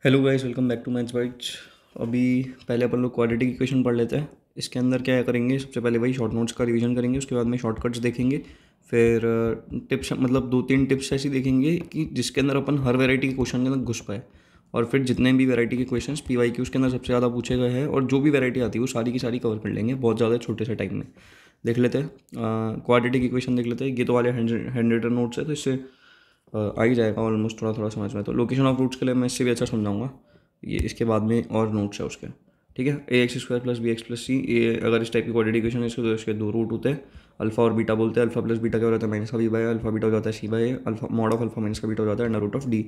Hello guys, welcome back to maths bytes. अभी पहले अपन लोग क्वाड्रेटिक इक्वेशन पढ़ लेते हैं। इसके अंदर क्या करेंगे, सबसे पहले वही शॉर्ट नोट्स का रिवीजन करेंगे, उसके बाद में शॉर्टकट्स देखेंगे। फिर टिप्स, मतलब दो तीन टिप्स ऐसी देखेंगे कि जिसके अंदर अपन हर वैरायटी के क्वेश्चन के अंदर घुस पाए। और फिर जितने भी वैरायटी के क्वेश्चन PYQ उसके अंदर सबसे ज़्यादा पूछे गए हैं और जो भी वैरायटी आती है वो सारी की सारी कवर कर लेंगे बहुत ज़्यादा छोटे से टाइम में। देख लेते हैं, क्वाड्रेटिक इक्वेशन देख लेते हैं। ये तो वाले हैंड रिटन नोट्स है, तो इससे आ ही जाएगा ऑलमोस्ट थोड़ा थोड़ा समझ में। तो लोकेशन ऑफ रूट्स के लिए मैं इससे भी अच्छा समझाऊंगा, ये इसके बाद में और नोट्स है उसके। ठीक है, AX² + BX + C, ये अगर इस टाइप की क्वाड्रेटिक इक्वेशन है इसके तो इसके दो रूट होते हैं। अल्फा और बीटा बोलते हैं। अल्फा प्लस बीटा क्या हो जाता है, माइनस का बी बाई अल्फा, बीटा हो जाता है C/A, alpha mod of alpha minus का बीटा हो जाता है √D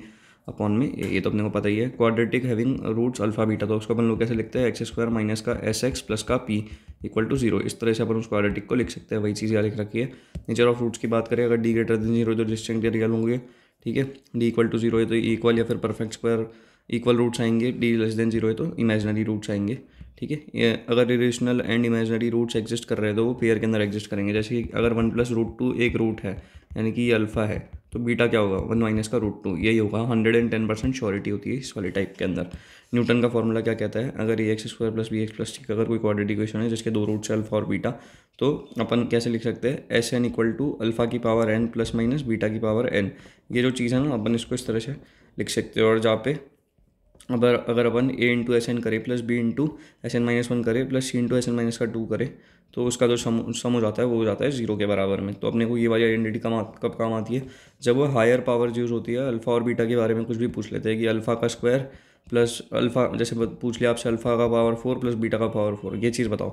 अपॉन में ये तो अपने को पता ही है। Quadratic having roots alpha beta, तो उसको अपन लोग कैसे लिखते हैं, x² माइनस का SX प्लस का P = 0। इस तरह से अपन उस क्वाड्रेटिक को लिख सकते हैं, वही चीज़ यहाँ लिख रखी है। नेचर ऑफ रूट्स की बात करें, अगर D > 0 तो डिस्टिंक्ट या रियल होंगे। ठीक है, D = 0 है तो इक्वल या फिर परफेक्ट स्क्वायर इक्वल रूट्स आएंगे। D < 0 है तो इमेजनरी रूट्स आएंगे। ठीक है, ये अगर irrational and imaginary roots exist कर रहे हैं तो वो पेयर के अंदर एग्जिस्ट करेंगे। जैसे कि अगर 1 + √2 एक रूट है, यानी कि ये अल्फा है, तो बीटा क्या होगा, 1 माइनस का √2, यही होगा। 110% श्योरिटी होती है इस वाले टाइप के अंदर। न्यूटन का फॉर्मूला क्या कहता है, अगर AX² + BX + C का अगर कोई क्वाड्रेटिक इक्वेशन है जिसके दो रूट्स है अल्फा और बीटा, तो अपन कैसे लिख सकते हैं, SN = अल्फा की पावर n ± बीटा की पावर n। ये जो चीज़ है ना, अपन इसको इस तरह से लिख सकते हैं। और जहाँ पे अगर अपन A × SN करें प्लस B × SN-1 करें प्लस C × SN-2 करें, तो उसका जो सम हो जाता है वो हो जाता है 0 के बराबर में। तो अपने को ये वाली आइडेंटिटी कब काम आती है, जब वो हायर पावर यूज़ होती है। अल्फा और बीटा के बारे में कुछ भी पूछ लेते हैं कि अल्फा का स्क्वायर प्लस अल्फा, जैसे पूछ लिया आपसे अल्फा का पावर 4 प्लस बीटा का पावर 4, ये चीज़ बताओ।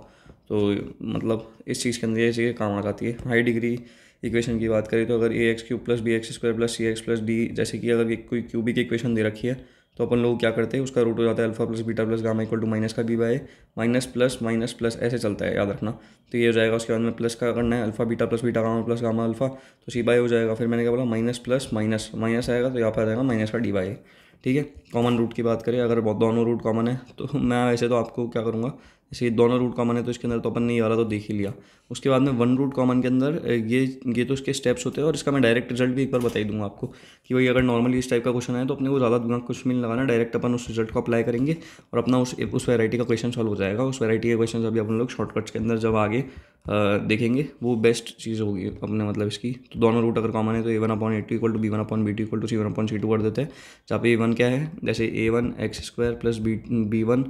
तो मतलब इस चीज़ के अंदर ये चीज़ें काम आ जाती है। हाई डिग्री इक्वेशन की बात करें तो अगर AX³ + BX² + CX + D, जैसे कि अगर कोई क्यूबिक इक्वेशन दे रखी है तो अपन लोग क्या करते हैं, उसका रूट हो जाता है alpha plus beta plus gamma = minus का b/a, minus plus minus plus ऐसे चलता है, याद रखना। तो ये हो जाएगा। उसके बाद में प्लस का करना है, alpha beta plus beta gamma plus gamma alpha, तो c/a हो जाएगा। फिर मैंने क्या बोला, माइनस प्लस माइनस माइनस आएगा तो यहाँ पर आ जाएगा माइनस का d/a। ठीक है, कॉमन रूट की बात करें, अगर बहुत दोनों रूट कॉमन है तो मैं वैसे तो आपको क्या करूँगा, जैसे ये दोनों रूट कॉमन है तो इसके अंदर तो अपन ने ये वाला तो देख ही लिया। उसके बाद में वन रूट कॉमन के अंदर ये तो इसके स्टेप्स होते हैं, और इसका मैं डायरेक्ट रिजल्ट भी एक बार बता ही दूंगा आपको कि भाई अगर नॉर्मली इस टाइप का क्वेश्चन है तो अपने को ज़्यादा दिमाग कुछ भी नहीं लगाना, डायरेक्ट अपन उस रिजल्ट को अप्लाई करेंगे और अपना उस वैरायटी का क्वेश्चन सॉल्व हो जाएगा। उस वैरायटी के क्वेश्चन अभी अपन लोग शॉर्टकट्स के अंदर जब आगे देखेंगे वो बेस्ट चीज़ होगी अपने, मतलब इसकी। तो दोनों रूट अगर कॉमन है तो A1/A2 = B1/B2 = C1/C2 कर देते हैं। जहाँ पे A1 क्या है, जैसे A1 x² + B1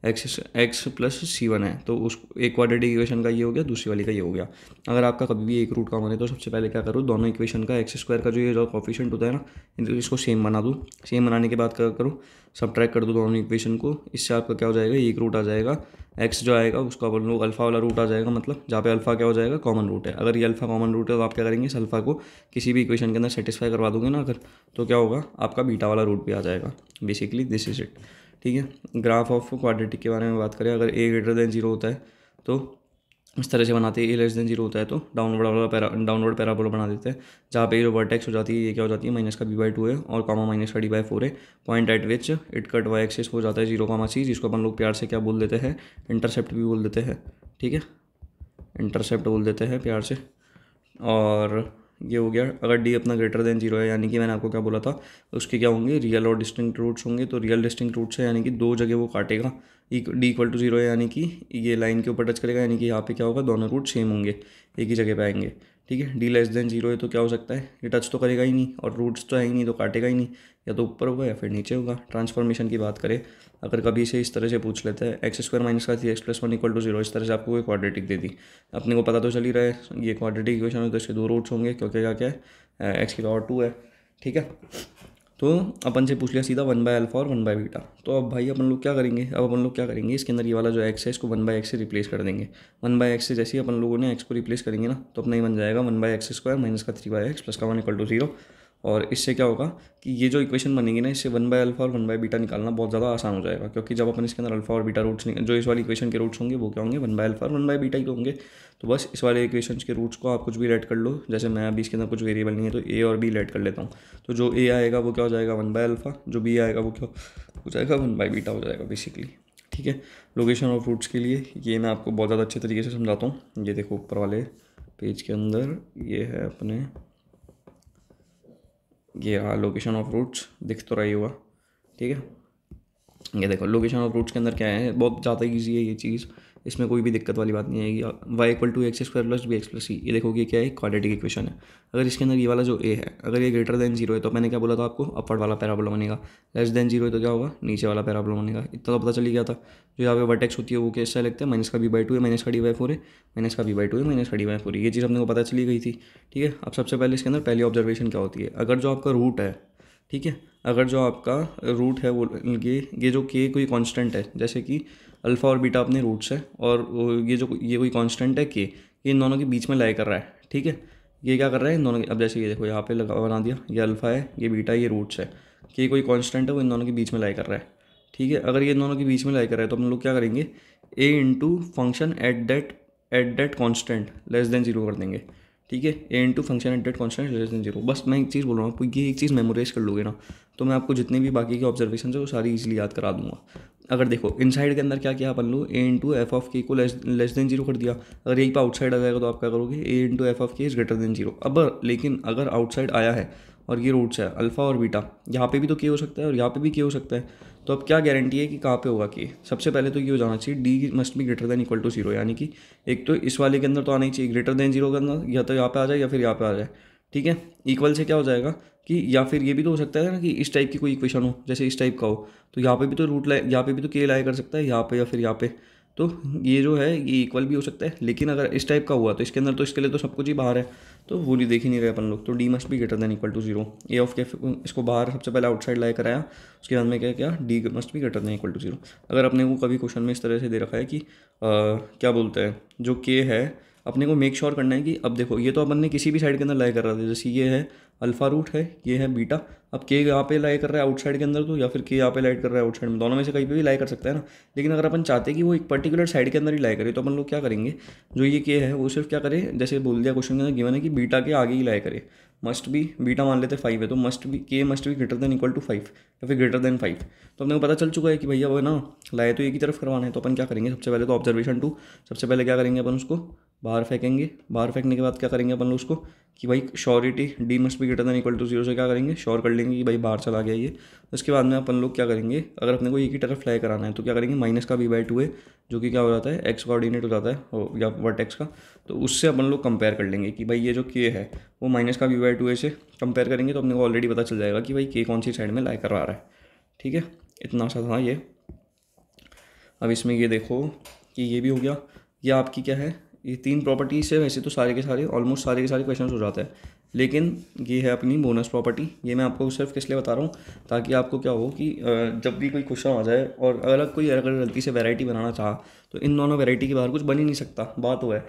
x plus C1 है, तो उस एक क्वाड्रेटिक इक्वेशन का ये हो गया, दूसरी वाली का ये हो गया। अगर आपका कभी भी एक रूट कॉमन है तो सबसे पहले क्या करो, दोनों इक्वेशन का x² का जो ये जो कोफिशिएंट होता है ना, इसको सेम बना दो। सेम बनाने के बाद क्या करो, सब्ट्रैक्ट कर दो दोनों इक्वेशन को। इससे आपका क्या हो जाएगा, एक रूट आ जाएगा। x जो आएगा उसका अपन लोग अल्फा वाला रूट आ जाएगा, मतलब जहाँ पे अल्फा क्या हो जाएगा, कॉमन रूट है। अगर ये अल्फा कॉमन रूट है तो आप क्या करेंगे, इस अल्फा को किसी भी इक्वेशन के अंदर सेटिस्फाई करवा दोगे ना अगर, तो क्या होगा, आपका बीटा वाला रूट भी आ जाएगा। Basically this is it. ठीक है, ग्राफ ऑफ क्वाड्रेटिक के बारे में बात करें, अगर A > 0 होता है तो इस तरह से बनाते हैं। A < 0 होता है तो डाउनवर्ड पैराबोला बना देते हैं, जहाँ पे जो वर्टेक्स हो जाती है ये क्या हो जाती है, माइनस का b/2 है और कॉमा माइनस का d/4 है। Point eight which it cut y axis हो जाता है 0, जिसको अपन लोग प्यार से क्या बोल देते हैं, इंटरसेप्ट भी बोल देते हैं। ठीक है, इंटरसेप्ट बोल देते हैं प्यार से। और ये हो गया। अगर D अपना <0 है, यानी कि मैंने आपको क्या बोला था, उसके क्या होंगे, रियल और डिस्टिंक्ट रूट्स होंगे। तो रियल डिस्टिंक्ट रूट्स है, यानी कि दो जगह वो काटेगा। D = 0 है, यानी कि ये लाइन के ऊपर टच करेगा, यानी कि यहाँ पे क्या होगा, दोनों रूट सेम होंगे, एक ही जगह पे आएंगे। ठीक है, D < 0 है तो क्या हो सकता है, ये टच तो करेगा ही नहीं और रूट्स तो है ही नहीं तो काटेगा ही नहीं, या तो ऊपर होगा या फिर नीचे होगा। ट्रांसफॉर्मेशन की बात करें, अगर कभी से इस तरह से पूछ लेता है x² - 3x + 1 = 0, इस तरह से आपको कोई क्वाड्रेटिक दे दी, अपने को पता तो चल ही रहा है ये क्वाड्रेटिक इक्वेशन है तो इसके दो रूट्स होंगे, क्योंकि क्या है, x⁴ है। ठीक है, तो अपन से पूछ लिया सीधा 1/α और 1/β। तो अब भाई अपन लोग क्या करेंगे, अब अपन लोग क्या करेंगे, इसके अंदर ये वाला जो x है इसको 1/x से रिप्लेस कर देंगे। 1/x से जैसे ही अपन लोगों ने x को रिप्लेस करेंगे ना, तो अपना ही बन जाएगा 1/x² - 3x + 1 = 0। और इससे क्या होगा कि ये जो इक्वेशन बनेगी ना, इससे 1/α और 1/β निकालना बहुत ज़्यादा आसान हो जाएगा, क्योंकि जब अपन इसके अंदर अल्फा और बीटा रूट्स जो इस वाली इक्वेशन के रूट्स होंगे वो क्या होंगे, 1/α और 1/β ही तो होंगे। तो बस इस वाले इक्वेशंस के रूट्स को आप कुछ भी लेट कर लो, जैसे मैं अभी इसके अंदर कुछ वेरिएबल नहीं है तो A और B लेट कर लेता हूँ। तो जो A आएगा वो क्या हो जाएगा, 1/α, जो B आएगा वो क्या हो जाएगा, 1/β हो जाएगा बेसिकली। ठीक है, लोकेशन ऑफ रूट्स के लिए ये मैं आपको बहुत ज़्यादा अच्छे तरीके से समझाता हूँ। ये देखो ऊपर वाले पेज के अंदर ये है अपने, ये हाँ लोकेशन ऑफ रूट्स दिख तो रही होगा। ठीक है, ये देखो लोकेशन ऑफ रूट्स के अंदर क्या है, बहुत ज़्यादा ईजी है ये चीज़, इसमें कोई भी दिक्कत वाली बात नहीं आएगी। Y equal to x square plus b x plus c, ये देखो कि क्या है, क्वाड्रेटिक इक्वेशन है। अगर इसके अंदर ये वाला जो ए है, अगर ये ग्रेटर देन जीरो है तो मैंने क्या बोला था आपको, अपवर्ड वाला पैराबोला बनेगा। लेस देन जीरो है तो क्या होगा, नीचे वाला पैराबोला बनेगा। इतना तो पता चल ही गया था। जो यहाँ पे वर्टेक्स होती है वो कैसा लगता है, माइनस का बी बाई टू है, माइनस का डी बाई फोर है, माइनस का बी बाई टू है, माइनस का डी बाई फोर है। ये चीज़ अपने को पता चली गई थी। ठीक है, अब सबसे पहले इसके अंदर पहली ऑब्जर्वेशन क्या होती है, अगर जो आपका रूट है, ठीक है, अगर जो आपका रूट है वो ये जो के कोई कांस्टेंट है, जैसे कि अल्फ़ा और बीटा अपने रूट्स है, और ये कोई कांस्टेंट है के, ये इन दोनों के बीच में लाई कर रहा है। ठीक है, ये क्या कर रहा है इन दोनों के, अब जैसे ये देखो यहाँ पे लगा बना दिया, ये अल्फ़ा है, ये बीटा, ये रूट्स है, के कोई कांस्टेंट है वो इन दोनों के बीच में लाई कर रहा है। ठीक है, अगर ये इन दोनों के बीच में लाई कर रहा है तो हम लोग क्या करेंगे, a into function at that constant less than zero कर देंगे। ठीक है, a into function at that constant less than zero. बस मैं एक चीज़ बोल रहा हूँ आपको, ये एक चीज़ मेमोराइज कर लोगे ना तो मैं आपको जितने भी बाकी के ऑब्जर्वेशन है वो सारी इजीली याद करा दूंगा। अगर देखो इनसाइड के अंदर क्या किया अपन लोग, ए इंटू एफ ऑफ के को लेस देन जीरो कर दिया। अगर यही पे आउटसाइड आ जाएगा तो आप क्या करोगे, ए इंटू एफ ऑफ के इज ग्रेटर देन जीरो। अब लेकिन अगर आउटसाइड आया है और ये रूट्स है अल्फ़ा और बीटा, यहाँ पे भी तो के हो सकता है और यहाँ पे भी के हो सकता है, तो अब क्या गारंटी है कि कहाँ पे होगा के। सबसे पहले तो ये हो जाना चाहिए D must be greater than equal to zero, यानी कि एक तो इस वाले के अंदर तो आना ही चाहिए ग्रेटर देन जीरो के अंदर, या तो यहाँ पे आ जाए या फिर यहाँ पे आ जाए। ठीक है, इक्वल से क्या हो जाएगा कि, या फिर ये भी तो हो सकता है ना कि इस टाइप की कोई इक्वेशन हो, जैसे इस टाइप का हो, तो यहाँ पे भी तो रूट लाए, यहाँ पे भी तो के लाया कर सकता है यहाँ पे या फिर यहाँ पे, तो ये जो है ये इक्वल भी हो सकता है। लेकिन अगर इस टाइप का हुआ तो इसके अंदर तो इसके लिए तो सब कुछ ही बाहर है, तो वो नहीं देख ही नहीं रहे अपन लोग। तो D must be greater than equal to zero, a of k इसको बाहर सबसे पहले आउटसाइड लाया कराया, उसके बाद में क्या किया, D must be greater than equal to zero. अगर अपने को कभी क्वेश्चन में इस तरह से दे रखा है कि क्या बोलते हैं, जो के है अपने को मेक श्योर करना है कि, अब देखो ये तो अपन ने किसी भी साइड के अंदर लाई कर रहा था, जैसे ये है अल्फा रूट है, ये है बीटा, अब के यहाँ पे लाई कर रहा है आउटसाइड के अंदर तो, या फिर के यहाँ पे लाई कर रहा है आउटसाइड में, दोनों में से कहीं पे भी लाई कर सकता है ना। लेकिन अगर अपन चाहते हैं कि वो एक पर्टिकुलर साइड के अंदर ही लाई करे तो अपन लोग क्या करेंगे, जो ये के है वो सिर्फ क्या करे, जैसे बोल दिया क्वेश्चन के अंदर गिवन है कि बीटा के आगे ही लाई करे, मस्ट बी, बीटा मान लेते 5 है तो must be k must be greater than equal to 5 या फिर ग्रेटर देन 5। तो अपने को पता चल चुका है कि भैया वो है ना लाए तो एक ही तरफ करवाना है, तो अपन क्या करेंगे, सबसे पहले तो ऑब्जर्वेशन 2, सबसे पहले क्या करेंगे अपन उसको बाहर फेंकेंगे। बाहर फेंकने के बाद क्या करेंगे अपन लोग उसको कि भाई surety D must be greater than equal to zero से क्या करेंगे, श्योर कर लेंगे कि भाई बाहर चला गया ये। उसके बाद में अपन लोग क्या करेंगे, अगर अपने को एक ही तरफ फ्लाई कराना है तो क्या करेंगे, माइनस का बी बाई टू है जो कि क्या हो जाता है एक्स कोऑर्डिनेट हो जाता है या वर्टेक्स का, तो उससे अपन लोग कंपेयर कर लेंगे कि भाई ये जो के है वो माइनस का बी बाई टू से कंपेयर करेंगे तो अपने को ऑलरेडी पता चल जाएगा कि भाई के कौन सी साइड में लाई करवा रहा है। ठीक है, इतना सा था ये। अब इसमें ये देखो कि ये भी हो गया, ये आपकी क्या है, ये 3 प्रॉपर्टीज है। वैसे तो सारे के सारे ऑलमोस्ट सारे के सारे क्वेश्चन हो जाते हैं, लेकिन ये है अपनी बोनस प्रॉपर्टी। ये मैं आपको सिर्फ किस लिए बता रहा हूँ, ताकि आपको क्या हो कि जब भी कोई क्वेश्चन आ जाए और अगर गलती से वैरायटी बनाना चाहा तो इन दोनों वैरायटी के बाहर कुछ बन ही नहीं सकता, बात वो है।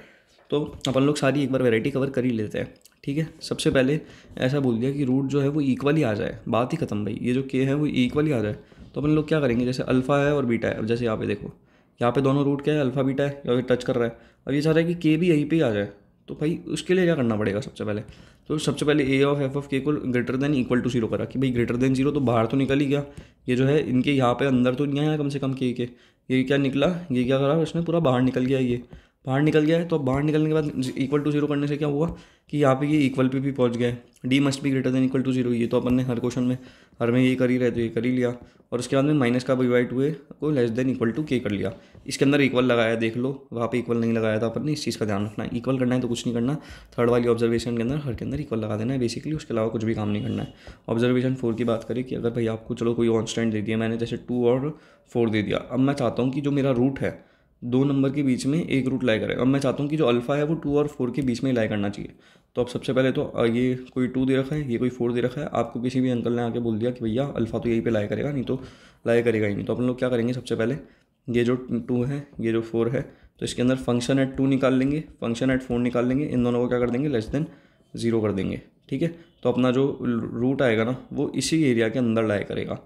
तो अपन लोग सारी एक बार वैरायटी कवर कर ही लेते हैं। ठीक है, सबसे पहले ऐसा बोल दिया कि रूट जो है वो इक्वली आ जाए, बात ही खत्म भाई, ये जो के है वो इक्वली आ जाए। तो अपन लोग क्या करेंगे, जैसे अल्फ़ा है और बीटा है, अब जैसे यहाँ पे देखो यहाँ पे दोनों रूट क्या है, अल्फ़ा बीटा है, या फिर टच कर रहा है। अब ये चाह रहा है कि के भी यहीं पे ही आ जाए, तो भाई उसके लिए क्या करना पड़ेगा, सबसे पहले तो सबसे पहले ए ऑफ एफ ऑफ के को greater than equal to zero करा कि भाई ग्रेटर देन जीरो तो बाहर तो निकल ही गया, ये जो है इनके यहाँ पे अंदर तो नहीं आया कम से कम के, ये क्या निकला, ये क्या करा उसने, पूरा बाहर निकल गया, ये बाहर निकल गया है। तो अब बाहर निकलने के बाद इक्वल टू जीरो करने से क्या हुआ कि यहाँ पे ये इक्वल पे भी पहुँच गया है, D must be greater than equal to zero, ये तो अपन ने हर क्वेश्चन में हर में ये कर ही रहे तो ये कर ही लिया। और उसके बाद में माइनस का बी बाई टू है को लेस देन इक्वल टू के कर लिया, इसके अंदर इक्वल लगाया, देख लो वहाँ पे इक्वल नहीं लगाया था अपन ने, इस चीज़ का ध्यान रखना है। इक्वल करना है तो कुछ नहीं करना, थर्ड वाली ऑब्जर्वेशन के अंदर हर के अंदर इक्वल लगा देना है बेसिकली, उसके अलावा कुछ भी काम नहीं करना है। ऑब्जर्वेशन 4 की बात करें कि अगर भाई आपको चलो कोई कॉन्स्टेंट दे दिया मैंने, जैसे 2 और 4 दे दिया, अब मैं चाहता हूँ कि जो मेरा रूट है 2 नंबर के बीच में एक रूट लाई करे, अब मैं चाहता हूँ कि जो अल्फ़ा है वो 2 और 4 के बीच में ही लाई करना चाहिए। तो अब सबसे पहले तो ये कोई 2 दे रखा है, ये कोई 4 दे रखा है, आपको किसी भी अंकल ने आके बोल दिया कि भैया अल्फ़ा तो यहीं पे लाई करेगा, नहीं तो लाई करेगा ही नहीं। तो अपन लोग क्या करेंगे, सबसे पहले ये जो 2 है ये जो 4 है तो इसके अंदर फंक्शन एट 2 निकाल लेंगे, फंक्शन एट 4 निकाल लेंगे, इन दोनों को क्या कर देंगे लेस देन 0 कर देंगे। ठीक है, तो अपना जो रूट आएगा ना वो इसी एरिया के अंदर लाई करेगा।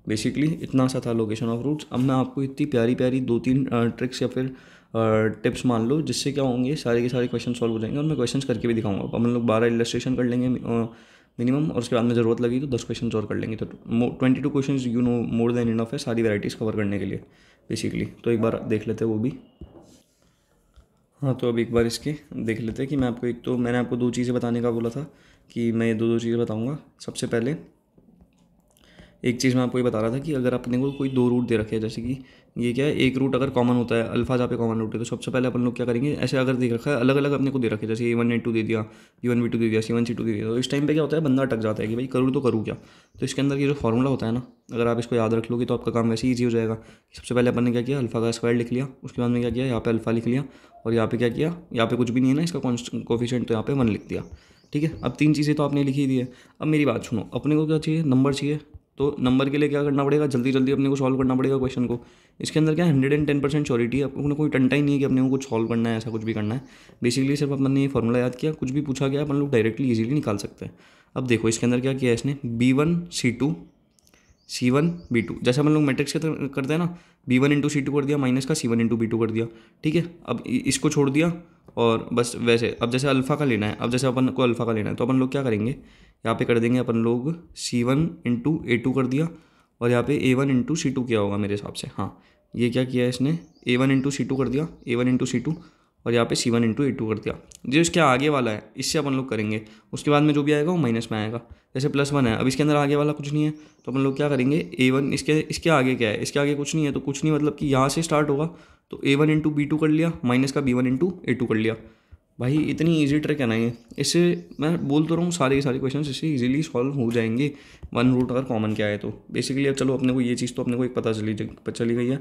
बेसिकली इतना सा था लोकेशन ऑफ रूट्स। अब मैं आपको इतनी प्यारी प्यारी 2-3 ट्रिक्स या फिर टिप्स मान लो जिससे क्या होंगे, सारे के सारे क्वेश्चन सॉल्व हो जाएंगे, और मैं क्वेश्चंस करके भी दिखाऊंगा। अब हम लोग 12 इलस्ट्रेशन कर लेंगे मिनिमम, और उसके बाद में ज़रूरत लगी तो 10 क्वेश्चन और कर लेंगे, तो 22 question you know more than enough है सारी वैराइटीज़ कवर करने के लिए बेसिकली। तो एक बार देख लेते हैं वो भी। हाँ, तो अब एक बार इसके देख लेते हैं कि मैं आपको, एक तो मैंने आपको 2 चीज़ें बताने का बोला था कि मैं ये दो चीज़ें बताऊँगा। सबसे पहले एक चीज़ मैं आपको ये बता रहा था कि अगर अपने को कोई दो रूट दे रखे हैं, जैसे कि ये क्या है, एक रूट अगर कॉमन होता है अल्फा जहाँ पे कॉमन रूट है, तो सबसे पहले अपन लोग क्या करेंगे, ऐसे अगर दे रखा है अलग अलग अपने को दे रखे, जैसे A1 A2 दे दिया, B1 B2 दे दिया, C1 C2 दे दिया, तो इस टाइम पे क्या होता है, बंदा अटक जाता है कि भाई करूँ तो करूँ क्या। तो इसके अंदर ये जो फॉर्मूला होता है ना, अगर आप इसको याद रख लोगे तो आपका काम वैसे ही ईजी हो जाएगा। सबसे पहले अपन ने क्या किया, अल्फा का स्क्वायर लिख लिया, उसके बाद में क्या किया, यहाँ पे अल्फा लिख लिया, और यहाँ पे क्या किया, यहाँ पे कुछ भी नहीं है ना इसका कोफिशिएंट, तो यहाँ पे 1 लिख दिया। ठीक है, अब 3 चीज़ें तो आपने लिखी दी है। अब मेरी बात सुनो, अपने को क्या चाहिए, नंबर चाहिए। तो नंबर के लिए क्या करना पड़ेगा, जल्दी जल्दी अपने को सॉल्व करना पड़ेगा क्वेश्चन को। इसके अंदर क्या 110% श्योरिटी है, अपने कोई टंटा ही नहीं है कि अपने को कुछ सॉल्व करना है, ऐसा कुछ भी करना है। बेसिकली सिर्फ अपन ने ये फॉर्मूला याद किया, कुछ भी पूछा गया अपन लोग डायरेक्टली इजीली निकाल सकते हैं। अब देखो इसके अंदर क्या किया है इसने, B1 C2 C1 B2, जैसे हम लोग मैट्रिक्स के करते हैं ना, B1 × C2 कर दिया, माइनस का C1 × B2 कर दिया। ठीक है, अब इसको छोड़ दिया और बस वैसे। अब जैसे अल्फ़ा का लेना है, अब जैसे अपन को अल्फ़ा का लेना है, तो अपन लोग क्या करेंगे, यहाँ पे कर देंगे अपन लोग C1 × A2 कर दिया, और यहाँ पे A1 × C2 किया होगा मेरे हिसाब से। हाँ, ये क्या किया है इसने, A1 × C2 कर दिया, A1 × C2, और यहाँ पे C1 × A2 कर दिया। जो इसके आगे वाला है इससे अपन लोग करेंगे, उसके बाद में जो भी आएगा वो माइनस में आएगा। जैसे +1 है, अब इसके अंदर आगे वाला कुछ नहीं है, तो अपन लोग क्या करेंगे, A1 इसके आगे क्या है, इसके आगे कुछ नहीं है, तो कुछ नहीं मतलब कि यहाँ से स्टार्ट होगा, तो A1 × B2 कर लिया, माइनस का B1 × A2 कर लिया। भाई इतनी इजी ट्रिक है ना ये, इससे मैं बोल तो रहा हूँ सारे के सारे क्वेश्चन इससे इजीली सॉल्व हो जाएंगे, 1 रूट अगर कॉमन क्या है तो। बेसिकली अब चलो अपने को ये चीज़ तो अपने को एक पता चली गई है।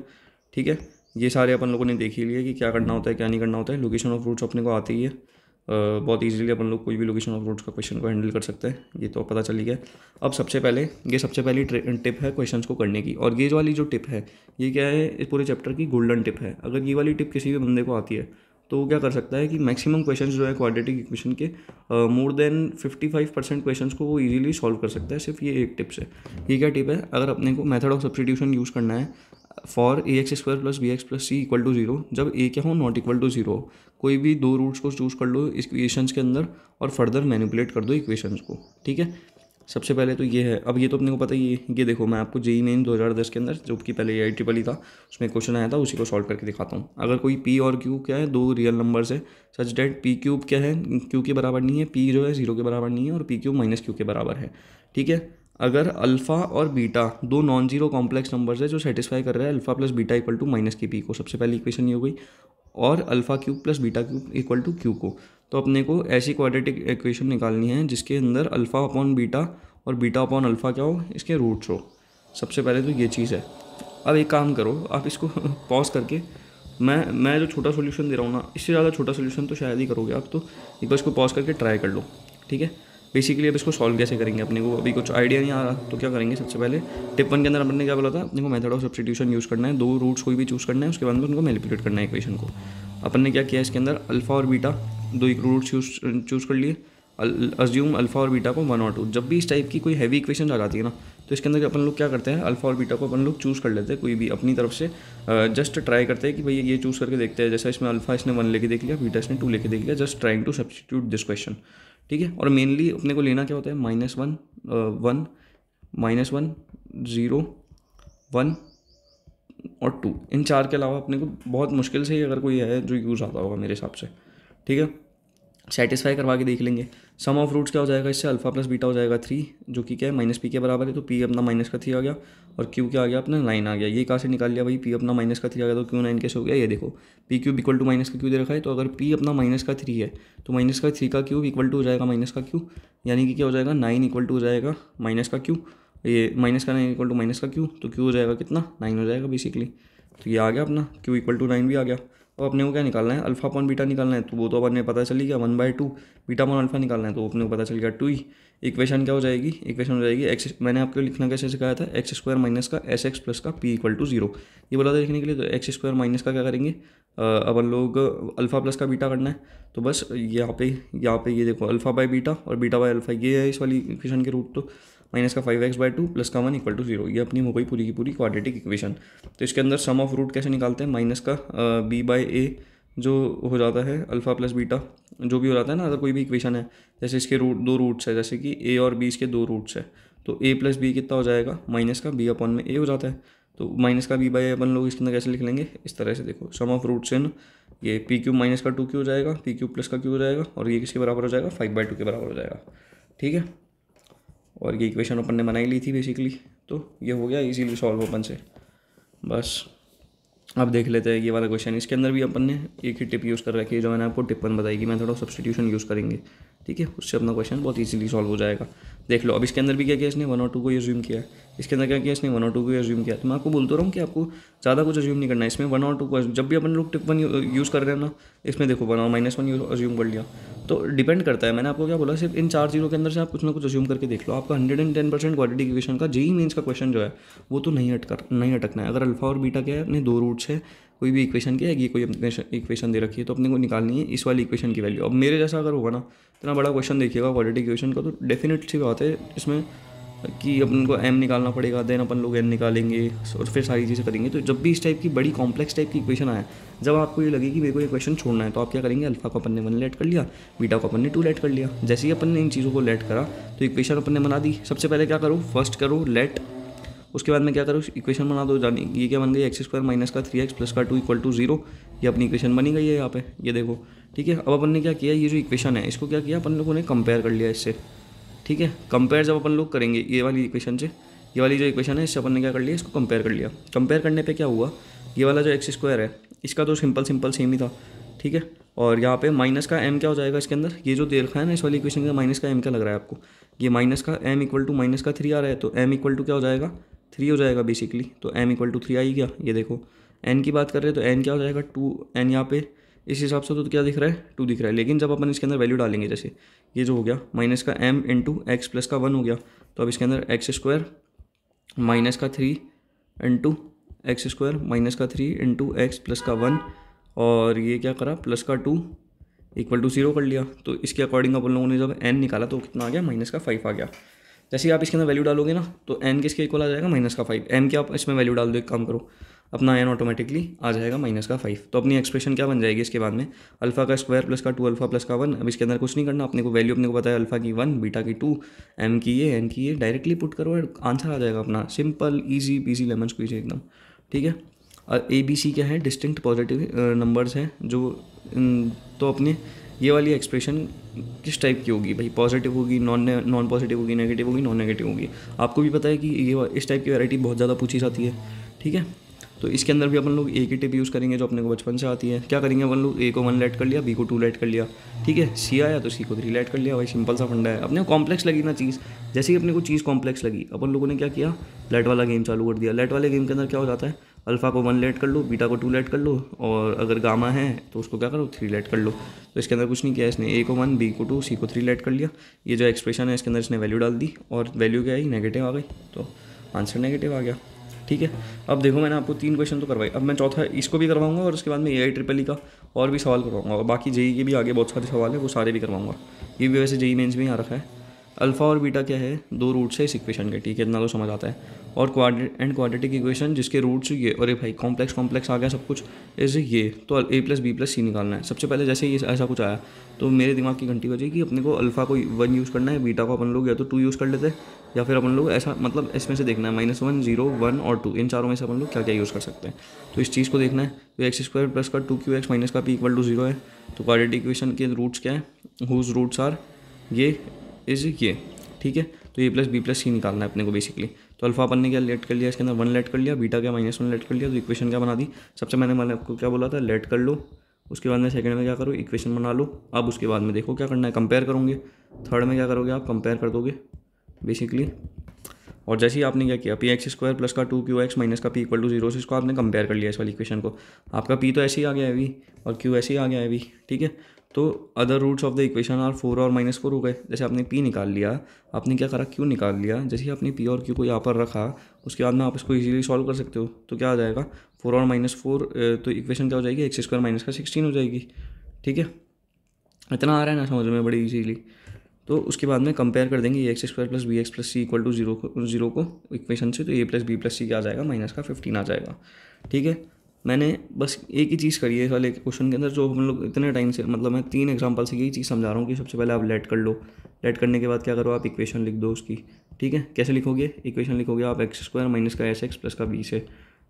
ठीक है, ये सारे अपन लोगों ने देख ही लिया कि क्या करना होता है क्या नहीं करना होता है। लोकेशन ऑफ रूट्स अपने को आती ही है, बहुत इजीली अपन लोग कोई भी लोकेशन ऑफ रूट्स का क्वेश्चन को हैंडल कर सकते हैं, ये तो पता चली गया। अब सबसे पहली टिप है क्वेश्चंस को करने की, और ये वाली जो टिप है ये क्या है, इस पूरे चैप्टर की गोल्डन टिप है। अगर ये वाली टिप किसी भी बंदे को आती है तो वो क्या कर सकता है कि मैक्सिमम क्वेश्चंस जो है क्वाड्रेटिक इक्वेशन के, मोर देन 55% क्वेश्चंस को वो इजीली सॉल्व कर सकता है सिर्फ ये एक टिप से। ये क्या टिप है, अगर अपने को मेथड ऑफ सब्स्टिट्यूशन यूज़ करना है फॉर ax² + bx + c = 0, जब a क्या हो, नॉट इक्वल टू 0, कोई भी दो रूट्स को चूज़ कर लो इस इक्वेशंस के अंदर और फर्दर मैनिपुलेट कर दो इक्वेशंस को। ठीक है, सबसे पहले तो ये है। अब ये तो अपने को पता ही है, ये देखो मैं आपको JEE मेन 2010 के अंदर जो कि पहले IEEE था उसमें क्वेश्चन आया था, उसी को सॉल्व करके दिखाता हूँ। अगर कोई p और q क्या है, दो रियल नंबर्स है, सच डेट p³ क्या है, q के बराबर नहीं है, p जो है 0 के बराबर नहीं है, और p³ - q के बराबर है। ठीक है, अगर अल्फ़ा और बीटा दो नॉन जीरो कॉम्प्लेक्स नंबर्स है जो सेटिस्फाई कर रहा है अल्फ़ा + बीटा = माइनस की p को, सबसे पहली इक्वेशन ये हो गई, और α³ + β³ = q को। तो अपने को ऐसी क्वाड्रेटिक इक्वेशन निकालनी है जिसके अंदर α/बीटा और β/α क्या हो, इसके रूट्स हो। सबसे पहले तो ये चीज़ है। अब एक काम करो, आप इसको पॉज करके, मैं जो छोटा सोल्यूशन दे रहा हूँ ना, इससे ज़्यादा छोटा सोल्यूशन तो शायद ही करोगे आप, तो एक बार इसको पॉज करके ट्राई कर लो। ठीक है, बेसिकली अब इसको सॉल्व कैसे करेंगे, अपने को अभी कुछ आइडिया नहीं आ रहा, तो क्या करेंगे, सबसे पहले टिप 1 के अंदर अपने क्या बोला था, अपने को मेथड ऑफ सब्स्टिट्यूशन यूज़ करना है, दो रूट्स कोई भी चूज़ करना है, उसके बाद में उनको मैनिपुलेट करना है इक्वेशन को। अपन ने क्या किया, इसके अंदर अल्फ़ा और बीटा दो एक रूट्स चूज़ कर लिए, अज्यूम अल्फ़ा और बीटा को 1 और 2। जब भी इस टाइप की कोई हैवी इक्वेशन आ जाती है ना, तो इसके अंदर अपन लोग क्या करते हैं, अल्फ़ा और बीटा को अपन लोग चूज़ कर लेते हैं कोई भी अपनी तरफ से, जस्ट ट्राई करते हैं कि भाई ये चूज़ करके देखते हैं। जैसा इसमें अल्फ़ा इसने 1 लेके देख लिया, बीटा इसने 2 लेके देख लिया, just trying to substitute this question. ठीक है, और मेनली अपने को लेना क्या होता है, -1 1 -1 0 1 और 2, इन चार के अलावा अपने को बहुत मुश्किल से ही अगर कोई है जो यूज़ आता होगा मेरे हिसाब से। ठीक है, सेटिस्फाई करवा के देख लेंगे। सम ऑफ रूट्स क्या हो जाएगा, इससे अल्फ़ा + बीटा हो जाएगा 3, जो कि क्या है -p के बराबर है, तो p अपना -3 आ गया, और q क्या आ गया अपना 9 आ गया। ये कहाँ से निकाल लिया भाई, p अपना -3 आ गया, तो q 9 कैसे हो गया, ये देखो p³ = -q दे रखा है, तो अगर p अपना -3 है तो -3 का क्यूब इक्वल टू हो जाएगा -q, यानी कि क्या हो जाएगा, 9 इक्वल टू हो जाएगा -q, ये -9 इक्वल टू -q, तो q हो जाएगा कितना, 9 हो जाएगा बेसिकली। तो ये आ गया अपना q = 9 भी आ गया। अब अपने को क्या निकालना है, अल्फ़ा/बीटा निकालना है, तो वो तो अपने पता चली गया 1/2, बीटा/अल्फ़ा निकालना है तो अपने को पता चल गया 2 ही। इक्वेशन क्या हो जाएगी, इक्वेशन हो जाएगी x, मैंने आपको लिखना कैसे सिखाया था, x² - का sx + का p = 0, ये बोला था लिखने के लिए। तो x² - का क्या करेंगे, अपन लोग अल्फ़ा + का बीटा करना है, तो बस यहाँ पे ये देखो अल्फ़ा/बीटा और बीटा/अल्फ़ा, ये है इस वाली इक्वेशन के रूट। तो -5x/2 + का 1 = 0, ये अपनी हो गई पूरी की पूरी क्वाड्रेटिक इक्वेशन। तो इसके अंदर सम ऑफ रूट कैसे निकालते हैं, माइनस का b/a जो हो जाता है अल्फ़ा + बीटा, जो भी हो जाता है ना, अगर कोई भी इक्वेशन है, जैसे इसके दो रूट्स है, जैसे कि a और b इसके दो रूट्स है, तो a + b कितना हो जाएगा, माइनस का b/a हो जाता है। तो माइनस का b/a अपन लोग इसके अंदर कैसे लिख लेंगे, इस तरह से देखो, सम ऑफ रूट्स इन, ये p³ - का 2q हो जाएगा, p³ + का q हो जाएगा, और ये किसके बराबर हो जाएगा, 5/2 के बराबर हो जाएगा। ठीक है, और ये इक्वेशन अपन ने बनाई ली थी बेसिकली, तो ये हो गया इजीली सॉल्व अपन से। बस अब देख लेते हैं ये वाला क्वेश्चन। इसके अंदर भी अपन ने एक ही टिप यूज़ कर रखी है जो मैंने आपको टिप 1 बताई कि मेथड ऑफ सब्स्टिट्यूशन यूज़ करेंगे, ठीक है। उससे अपना क्वेश्चन बहुत इजीली सॉल्व हो जाएगा। देख लो अब इसके अंदर भी क्या किया इसने, 1 और 2 को एज्यूम किया है। इसके अंदर क्या किया इसने, 1 और 2 को एज्यूम किया। तो मैं आपको बोलता रहा हूँ कि आपको ज़्यादा कुछ एज्यूम नहीं करना है इसमें। 1 और 2 को जब भी अपन लोग टिप 1 यूज़ कर रहे हैं ना, इसमें देखो 1 और -1 एज्यूम कर लिया, तो डिपेंड करता है। मैंने आपको क्या बोला, सिर्फ इन 4 चीज़ों के अंदर से आप कुछ ना कुछ एज्यूम करके देख लो। आपका 110% क्वाड्रेटिक इक्वेशन का जेईई मेंस का क्वेश्चन जो है वो तो नहीं अटकना है। अगर अल्फा और बीटा क्या है, अपने 2 रूट्स है कोई भी इक्वेशन की है, ये कोई इक्वेशन दे रखी है, तो अपने को निकालनी है इस वाली इक्वेशन की वैल्यू। अब मेरे जैसा अगर होगा ना, इतना बड़ा क्वेश्चन देखिएगा क्वाड्रेटिक इक्वेशन का, तो डेफिनेट सी बात है इसमें कि अपन को m निकालना पड़ेगा, देन अपन लोग n निकालेंगे और फिर सारी चीज़ें करेंगे। तो जब भी इस टाइप की बड़ी कॉम्प्लेक्स टाइप की इक्वेशन आए, जब आपको ये लगे कि मेरे को ये क्वेश्चन छोड़ना है, तो आप क्या करेंगे, अल्फा को अपन ने 1 लेट कर लिया, बीटा को अपन ने 2 लेट कर लिया। जैसे ही अपन ने इन चीज़ों को लेट करा तो इक्वेशन अपन ने बना दी। सबसे पहले क्या करो, फर्स्ट करो लेट, उसके बाद में क्या करो, इक्वेशन बना दो। जानी ये क्या बन गई, x² माइनस का 3x प्लस का 2 इक्वल टू 0। ये अपनी इक्वेशन बनी गई है यहाँ पे, ये देखो, ठीक है। अब अपन ने क्या किया, ये जो इक्वेशन है इसको क्या किया अपन लोगों ने, कंपेयर कर लिया इससे, ठीक है। कंपेयर जब अपन लोग करेंगे ये वाली इक्वेशन से, ये वाली जो इक्वेशन है इससे अपन ने क्या कर लिया, इसको कंपेयर कर लिया। कंपेयर करने पे क्या हुआ, ये वाला जो x² है इसका तो सिंपल सेम ही था, ठीक है। और यहाँ पे माइनस का m क्या हो जाएगा इसके अंदर, ये जो दे रखा है ना इस वाली इक्वेशन का, माइनस का m क्या लग रहा है आपको, ये माइनस का m इक्वल टू माइनस का 3 आ रहा है, तो m इक्वल टू क्या हो जाएगा, 3 हो जाएगा बेसिकली। तो m इक्वल टू 3 आ ही गया। ये देखो n की बात कर रहे हैं तो n क्या हो जाएगा, 2n। यहाँ पे इस हिसाब से तो क्या दिख रहा है, 2 दिख रहा है। लेकिन जब अपन इसके अंदर वैल्यू डालेंगे, जैसे ये जो हो गया माइनस का m इंटू एक्स प्लस का 1 हो गया, तो अब इसके अंदर x² माइनस का 3 इंटू x² माइनस का 3 इंटू एक्स प्लस का 1, और ये क्या करा, प्लस का 2 इक्वल टू 0 कर लिया। तो इसके अकॉर्डिंग अपन लोगों ने जब n निकाला तो कितना आ गया, माइनस का 5 आ गया। जैसे ही आप इसके अंदर वैल्यू डालोगे ना, तो n किसके इक्वल आ जाएगा, माइनस का 5। m की आप इसमें वैल्यू डाल दो, एक काम करो, अपना n ऑटोमेटिकली आ जाएगा माइनस का 5। तो अपनी एक्सप्रेशन क्या बन जाएगी इसके बाद में, अल्फा का स्क्वायर प्लस का 2 अल्फा प्लस का 1। अब इसके अंदर कुछ नहीं करना अपने को, वैल्यू अपने को पता है अल्फा की 1, बीटा की 2, m की ये, n की ये, डायरेक्टली पुट करो और आंसर आ जाएगा अपना। Simple easy peasy lemon squeeze एकदम, ठीक है। ए बी सी क्या है, डिस्टिंक्ट पॉजिटिव नंबर्स हैं जो तो अपने ये वाली एक्सप्रेशन किस टाइप की होगी भाई, पॉजिटिव होगी, नॉन पॉजिटिव होगी, नेगेटिव होगी, नॉन नेगेटिव होगी। आपको भी पता है कि ये इस टाइप की वैरायटी बहुत ज़्यादा पूछी जाती है, ठीक है। तो इसके अंदर भी अपन लोग एक ही टिप यूज़ करेंगे जो अपने को बचपन से आती है। क्या करेंगे अपन लोग, ए को 1 लेट कर लिया, बी को 2 लेट कर लिया, ठीक है। सी आया तो सी को 3 लेट कर लिया। भाई सिंपल सा फंडा है। अपने को कॉम्प्लेक्स लगी ना चीज़, जैसे ही अपने को चीज़ कॉम्प्लेक्स लगी, अपन लोगों ने क्या किया, लेट वाला गेम चालू कर दिया। लेट वाले गेम के अंदर क्या हो जाता है, अल्फा को 1 लेट कर लो, बीटा को 2 लेट कर लो, और अगर गामा है तो उसको क्या करो, 3 लेट कर लो। तो इसके अंदर कुछ नहीं किया इसने, ए को 1, बी को 2, सी को 3 लेट कर लिया। ये जो एक्सप्रेशन है इसके अंदर इसने वैल्यू डाल दी, और वैल्यू क्या आई, नेगेटिव आ गई, तो आंसर नेगेटिव आ गया, ठीक है। अब देखो मैंने आपको 3 क्वेश्चन तो करवाई, अब मैं चौथा इसको भी करवाऊंगा और उसके बाद में AIEEE का और भी सवाल करवाऊंगा, और बाकी जेईई के भी आगे बहुत सारे सवाल है वो सारे भी करवाऊंगा। ये भी वैसे जेईई मेंस में ही आ रखा है। अल्फा और बीटा क्या है, 2 रूट्स है इस इक्वेशन के, ठीक है, इतना तो समझ आता है। और क्वाड्रेटिक इक्वेशन जिसके रूट्स ये, अरे भाई कॉम्प्लेक्स आ गया सब कुछ, इस ये तो a प्लस बी प्लस सी निकालना है। सबसे पहले जैसे ये ऐसा कुछ आया तो मेरे दिमाग की घंटी बजी कि अपने को अल्फा को 1 यूज़ करना है, बीटा को अपन लोग या तो 2 यूज़ कर लेते हैं, या फिर अपन लोग ऐसा मतलब इसमें से देखना है -1, 0, 1 और 2, इन चारों में से अपन लोग क्या क्या यूज़ कर सकते हैं। तो इस चीज़ को देखना है। तो x² प्लस का 2qx माइनस का p इक्वल टू 0 है। तो क्वाड्रेटिक इक्वेशन के रूट्स क्या है, हुज रूट्स आर ये इज ये, ठीक है। तो a प्लस बी प्लस सी निकालना है अपने को बेसिकली। तो अल्फा अपन ने क्या लेट कर लिया, इसके अंदर 1 लेट कर लिया, बीटा क्या -1 लेट कर लिया। तो इक्वेशन क्या बना दी, सबसे मैंने आपको क्या बोला था, लेट कर लो, उसके बाद में सेकंड में क्या करो, इक्वेशन बना लो। अब उसके बाद में देखो क्या करना है, कंपेयर करोगे। थर्ड में क्या करोगे, आप कंपेयर कर दोगे बेसिकली। और जैसे ही आपने क्या किया, px² प्लस का 2qx माइनस का p इक्वल टू 0 से इसको आपने कंपेयर कर लिया इस वाली इक्वेशन को। आपका p तो ऐसे ही आ गया है अभी, और q ऐसे ही आ गया है अभी, ठीक है। तो other roots of the equation are 4 और -4 हो गए। जैसे आपने p निकाल लिया, आपने क्या करा, q निकाल लिया। जैसे ही आपने p और q को यहाँ पर रखा, उसके बाद में आप इसको इजीली सॉल्व कर सकते हो। तो क्या आ जाएगा, 4 और -4, तो इक्वेशन क्या हो जाएगी, x² माइनस का 16 हो जाएगी, ठीक है। इतना आ रहा है ना समझ में, बड़ी इजीली। तो उसके बाद में कंपेयर कर देंगे x² plus b x plus c equal to 0 को इक्वेशन से, तो a plus B plus c क्या आ जाएगा, माइनस का 15 आ जाएगा, ठीक है। मैंने बस एक ही चीज़ करी है इस वाले क्वेश्चन के अंदर, जो हम लोग इतने टाइम से, मतलब मैं 3 एग्जांपल से यही चीज़ समझा रहा हूँ कि सबसे पहले आप लेट कर लो। लेट करने के बाद क्या करो, आप इक्वेशन लिख दो उसकी, ठीक है। कैसे लिखोगे, इक्वेशन लिखोगे आप x² माइनस का sx प्लस का b से,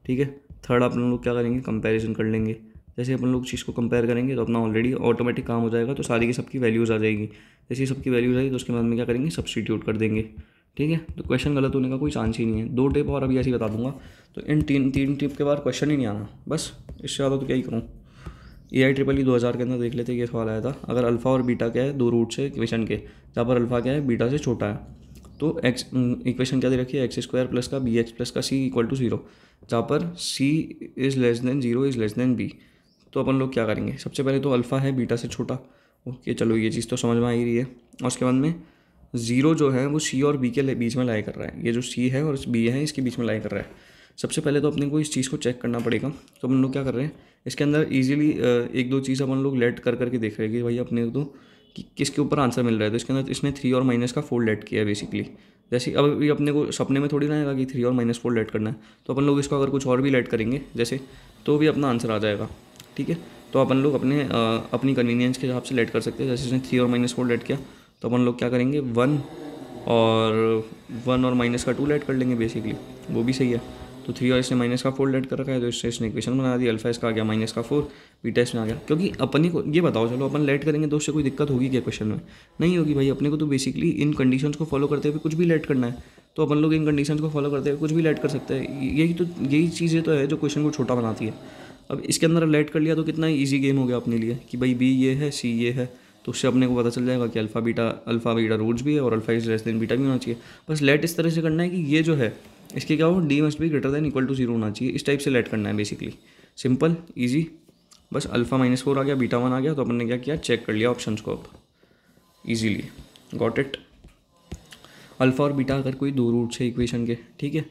ठीक है। थर्ड आप लोग क्या करेंगे, कंपैरिजन कर लेंगे। जैसे अपन लोग चीज़ को कंपेयर करेंगे तो अपना ऑलरेडी ऑटोमेटिक काम हो जाएगा, तो सारी की सबकी वैल्यूज़ आ जाएगी। जैसे सबकी वैल्यूज़ आई तो उसके बाद में क्या करेंगे, सब्स्टिट्यूट कर देंगे, ठीक है, तो क्वेश्चन गलत होने का कोई चांस ही नहीं है। 2 टिप और अभी ऐसे ही बता दूंगा, तो इन तीन टिप के बाद क्वेश्चन ही नहीं आना, बस इससे ज़्यादा तो क्या ही करूँ। AI EEE 2000 के अंदर देख लेते ये सवाल आया था, अगर अल्फ़ा और बीटा क्या है, 2 रूट्स है इक्वेशन के, जहाँ पर अल्फ़ा क्या है बीटा से छोटा है, तो एक्स इक्वेशन क्या दे रखी है, x² प्लस का bx प्लस का c इक्वल टू 0, जहाँ पर c is less than 0 is less than b। तो अपन लोग क्या करेंगे, सबसे पहले तो अल्फ़ा है बीटा से छोटा, ओके चलो ये चीज़ तो समझ में आ ही रही है। और उसके बाद में 0 जो है वो c और b के बीच में लाई कर रहा है, ये जो c है और b है इसके बीच में लाई कर रहा है। सबसे पहले तो अपने को इस चीज़ को चेक करना पड़ेगा, तो अपन लोग क्या कर रहे हैं, इसके अंदर ईजिली एक दो चीज़ अपन लोग लेट कर करके देख रहे हैं कि भाई अपने को तो कि किसके ऊपर आंसर मिल रहा है। तो इसके अंदर इसने 3 और माइनस का 4 लेट किया है बेसिकली। जैसे अब ये अपने को सपने में थोड़ी ना आएगा कि 3 और -4 लेट करना है, तो अपन लोग इसको अगर कुछ और भी लेट करेंगे जैसे, तो भी अपना आंसर आ जाएगा। ठीक है, तो अपन लोग अपनी कन्वीनियंस के हिसाब से लेट कर सकते हैं। जैसे इसने 3 और -4 लेट किया, तो अपन लोग क्या करेंगे, 1 और माइनस का 2 लेट कर लेंगे बेसिकली, वो भी सही है। तो 3 और इसने माइनस का 4 लेट कर रखा है, तो इससे इसने इक्वेशन बना दी, अल्फा इसका आ गया -4, बीटा इसमें आ गया। क्योंकि अपने को ये बताओ, चलो अपन लेट करेंगे तो उससे कोई दिक्कत होगी क्या क्वेश्चन में? नहीं होगी भाई। अपने को तो बेसिकली इन कंडीशंस को फॉलो करते हुए कुछ भी लेट करना है, तो अपन लोग इन कंडीशंस को फॉलो करते हुए कुछ भी लेट कर सकते हैं। यही चीज़ें तो है जो क्वेश्चन को छोटा बनाती है। अब इसके अंदर लेट कर लिया तो कितना ईजी गेम हो गया अपने लिए कि भाई बी ये है, सी ये है, तो उससे अपने को पता चल जाएगा कि अल्फ़ा बीटा रूट्स भी है और alpha is less than beta भी होना चाहिए। बस लेट इस तरह से करना है कि ये जो है इसके क्या हो, D must be greater than equal to 0 होना चाहिए। इस टाइप से लेट करना है बेसिकली, सिंपल ईजी। बस अल्फ़ा -4 आ गया, बीटा 1 आ गया, तो अपन ने क्या किया, चेक कर लिया ऑप्शंस को अब ईजीली। Got it. अल्फ़ा और बीटा अगर कोई 2 रूट्स है इक्वेशन के, ठीक है,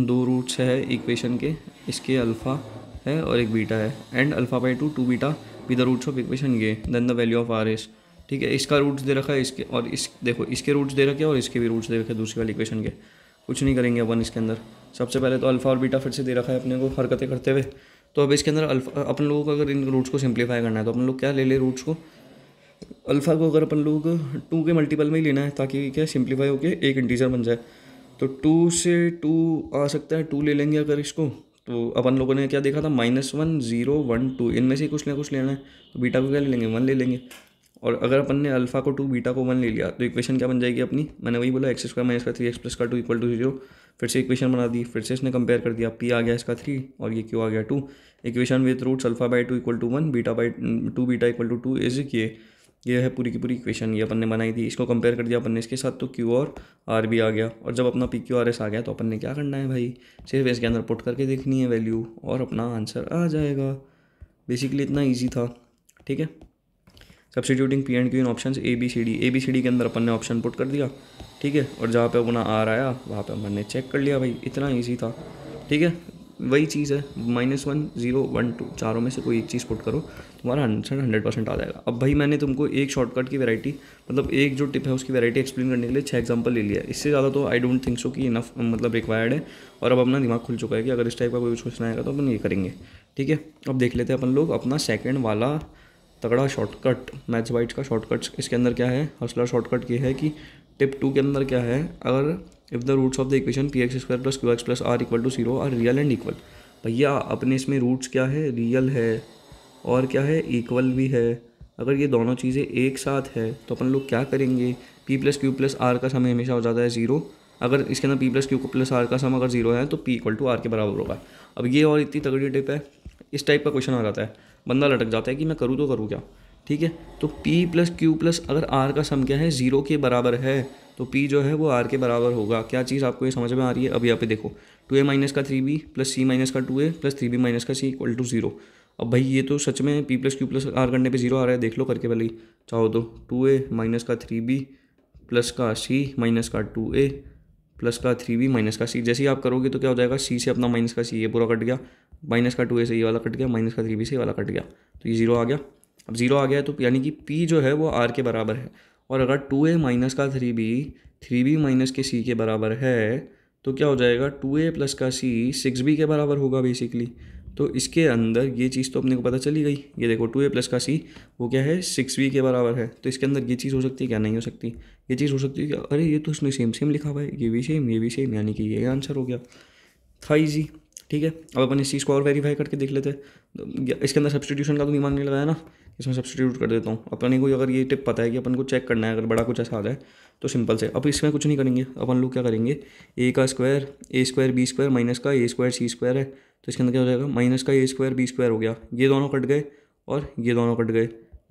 2 रूट्स है इक्वेशन के, इसके अल्फ़ा है और एक बीटा है, and alpha by 2 beta be the roots of equation ये, then the value of r is. ठीक है, इसका रूट्स दे रखा है, इसके और इस देखो इसके रूट्स दे रखे हैं और इसके भी रूट्स दे रखे हैं दूसरी वाली इक्वेशन के। कुछ नहीं करेंगे अपन इसके अंदर। सबसे पहले तो अल्फ़ा और बीटा फिर से दे रखा है अपने को हरकतें करते हुए, तो अब इसके अंदर अल्फ़ा अपन लोगों को अगर इन रूट्स को सिंप्लीफाई करना है तो अपन लोग क्या ले ले रूट्स को, अल्फ़ा को अगर अपन लोग 2 के मल्टीपल में ही लेना है ताकि क्या सिंप्लीफाई होके एक इंटीजर बन जाए। तो 2 से 2 आ सकता है, 2 ले लेंगे अगर इसको। तो अपन लोगों ने क्या देखा था, -1 0 1 2, इनमें से कुछ ना कुछ लेना है, तो बीटा को क्या ले लेंगे, 1 ले लेंगे। और अगर अपन ने अल्फ़ा को 2 बीटा को 1 ले लिया तो इक्वेशन क्या बन जाएगी अपनी, मैंने वही बोला x² - का 3x प्लस का 2 इक्वल टू 0। फिर से इक्वेशन बना दी, फिर से इसने कंपेयर कर दिया, p आ गया इसका 3 और ये q आ गया 2। Equation with roots alpha by 2 equal to 1, beta by 2 beta equal to 2 is ये है पूरी की पूरी इक्वेशन, ये अपन ने बनाई थी। इसको कंपेयर कर दिया अपन ने इसके साथ, तो क्यू और आर भी आ गया। और जब अपना PQRS आ गया तो अपन ने क्या करना है भाई, सिर्फ इसके अंदर पुट करके देखनी है वैल्यू और अपना आंसर आ जाएगा। बेसिकली इतना ईजी था। ठीक है, substituting P and Q in option ABCD के अंदर अपन ने ऑप्शन पुट कर दिया। ठीक है, और जहाँ पे अपना आर आया वहाँ पे अपन ने चेक कर लिया भाई, इतना ईजी था। ठीक है, वही चीज़ है, -1 0 1 2 चारों में से कोई एक चीज़ पुट करो, तुम्हारा आंसर 100% आ जाएगा। अब भाई मैंने तुमको एक शॉर्टकट की वैरायटी, मतलब एक जो टिप है उसकी वैरायटी एक्सप्लेन करने के लिए 6 एग्जांपल ले लिया है। इससे ज़्यादा तो आई डोंट थिंक सो कि इनफ मतलब रिक्वायर्ड है। और अब अपना दिमाग खुल चुका है कि अगर इस टाइप का कोई क्वेश्चन आएगा तो अपन ये करेंगे। ठीक है, अब देख लेते हैं अपन लोग अपना सेकेंड वाला तगड़ा शॉर्टकट, मैथ्स बाइट्स का शॉर्टकट। इसके अंदर क्या है, हौसला शॉर्टकट ये है कि टिप 2 के अंदर क्या है, अगर if the roots of the equation px² plus qx plus r equal to 0 are real and equal. भैया अपने इसमें रूट्स क्या है, रियल है और क्या है, इक्वल भी है। अगर ये दोनों चीज़ें एक साथ है तो अपन लोग क्या करेंगे, p plus Q plus r का सम हमेशा हो जाता है 0। अगर इसके अंदर p plus Q plus r का सम अगर 0 है तो p इक्वल टू आर के बराबर होगा। अब ये और इतनी तगड़ी टिप है, इस टाइप का क्वेश्चन आ जाता है, बंदा लटक जाता है कि मैं करूँ तो करूँ क्या। ठीक है, तो p प्लस क्यू प्लस अगर r का सम क्या है 0 के बराबर है तो p जो है वो r के बराबर होगा। क्या चीज़ आपको ये समझ में आ रही है? अब यहाँ पे देखो 2a माइनस का 3b प्लस c माइनस का 2a प्लस 3b माइनस का c इक्वल टू 0। अब भाई ये तो सच में p plus Q plus r करने पे 0 आ रहा है, देख लो करके पहले ही चाहो तो। 2a माइनस का 3b प्लस का c माइनस का 2a प्लस का 3b माइनस का c, जैसे ही आप करोगे तो क्या हो जाएगा, c से अपना माइनस का c ये पूरा कट गया, माइनस का 2a से ये वाला कट गया, माइनस का 3b से ये वाला कट गया, तो ये 0 आ गया। अब 0 आ गया है तो यानी कि p जो है वो r के बराबर है। और अगर 2a माइनस का 3b माइनस के c के बराबर है तो क्या हो जाएगा, 2a प्लस का c 6b के बराबर होगा बेसिकली। तो इसके अंदर ये चीज़ तो अपने को पता चली गई। ये देखो 2a प्लस का c वो क्या है, 6b के बराबर है। तो इसके अंदर ये चीज़ हो सकती है क्या, नहीं हो सकती। ये चीज़ हो सकती है क्या, अरे ये तो इसमें सेम सेम लिखा हुआ है, ये भी सेम ये भी सेम, यानी कि ये आंसर हो गया। था ईजी। ठीक है, अब अपन इस चीज़ को और वेरीफाई करके देख लेते हैं। तो इसके अंदर सब्सटीट्यूशन का तो दिमाग नहीं लगाया ना, इसमें सब्सटीट्यूट कर देता हूँ। अपने को अगर ये टिप पता है कि अपन को चेक करना है अगर बड़ा कुछ ऐसा आ जाए तो सिंपल से अब इसमें कुछ नहीं करेंगे। अपन लोग क्या करेंगे, ए का स्क्वायर ए स्क्वायर बी स्क्वायर माइनस का ए स्क्वायर सी स्क्वायर है, तो इसके अंदर क्या हो जाएगा, माइनस का ए स्क्वायर बी स्क्वायर हो गया, ये दोनों कट गए और ये दोनों कट गए।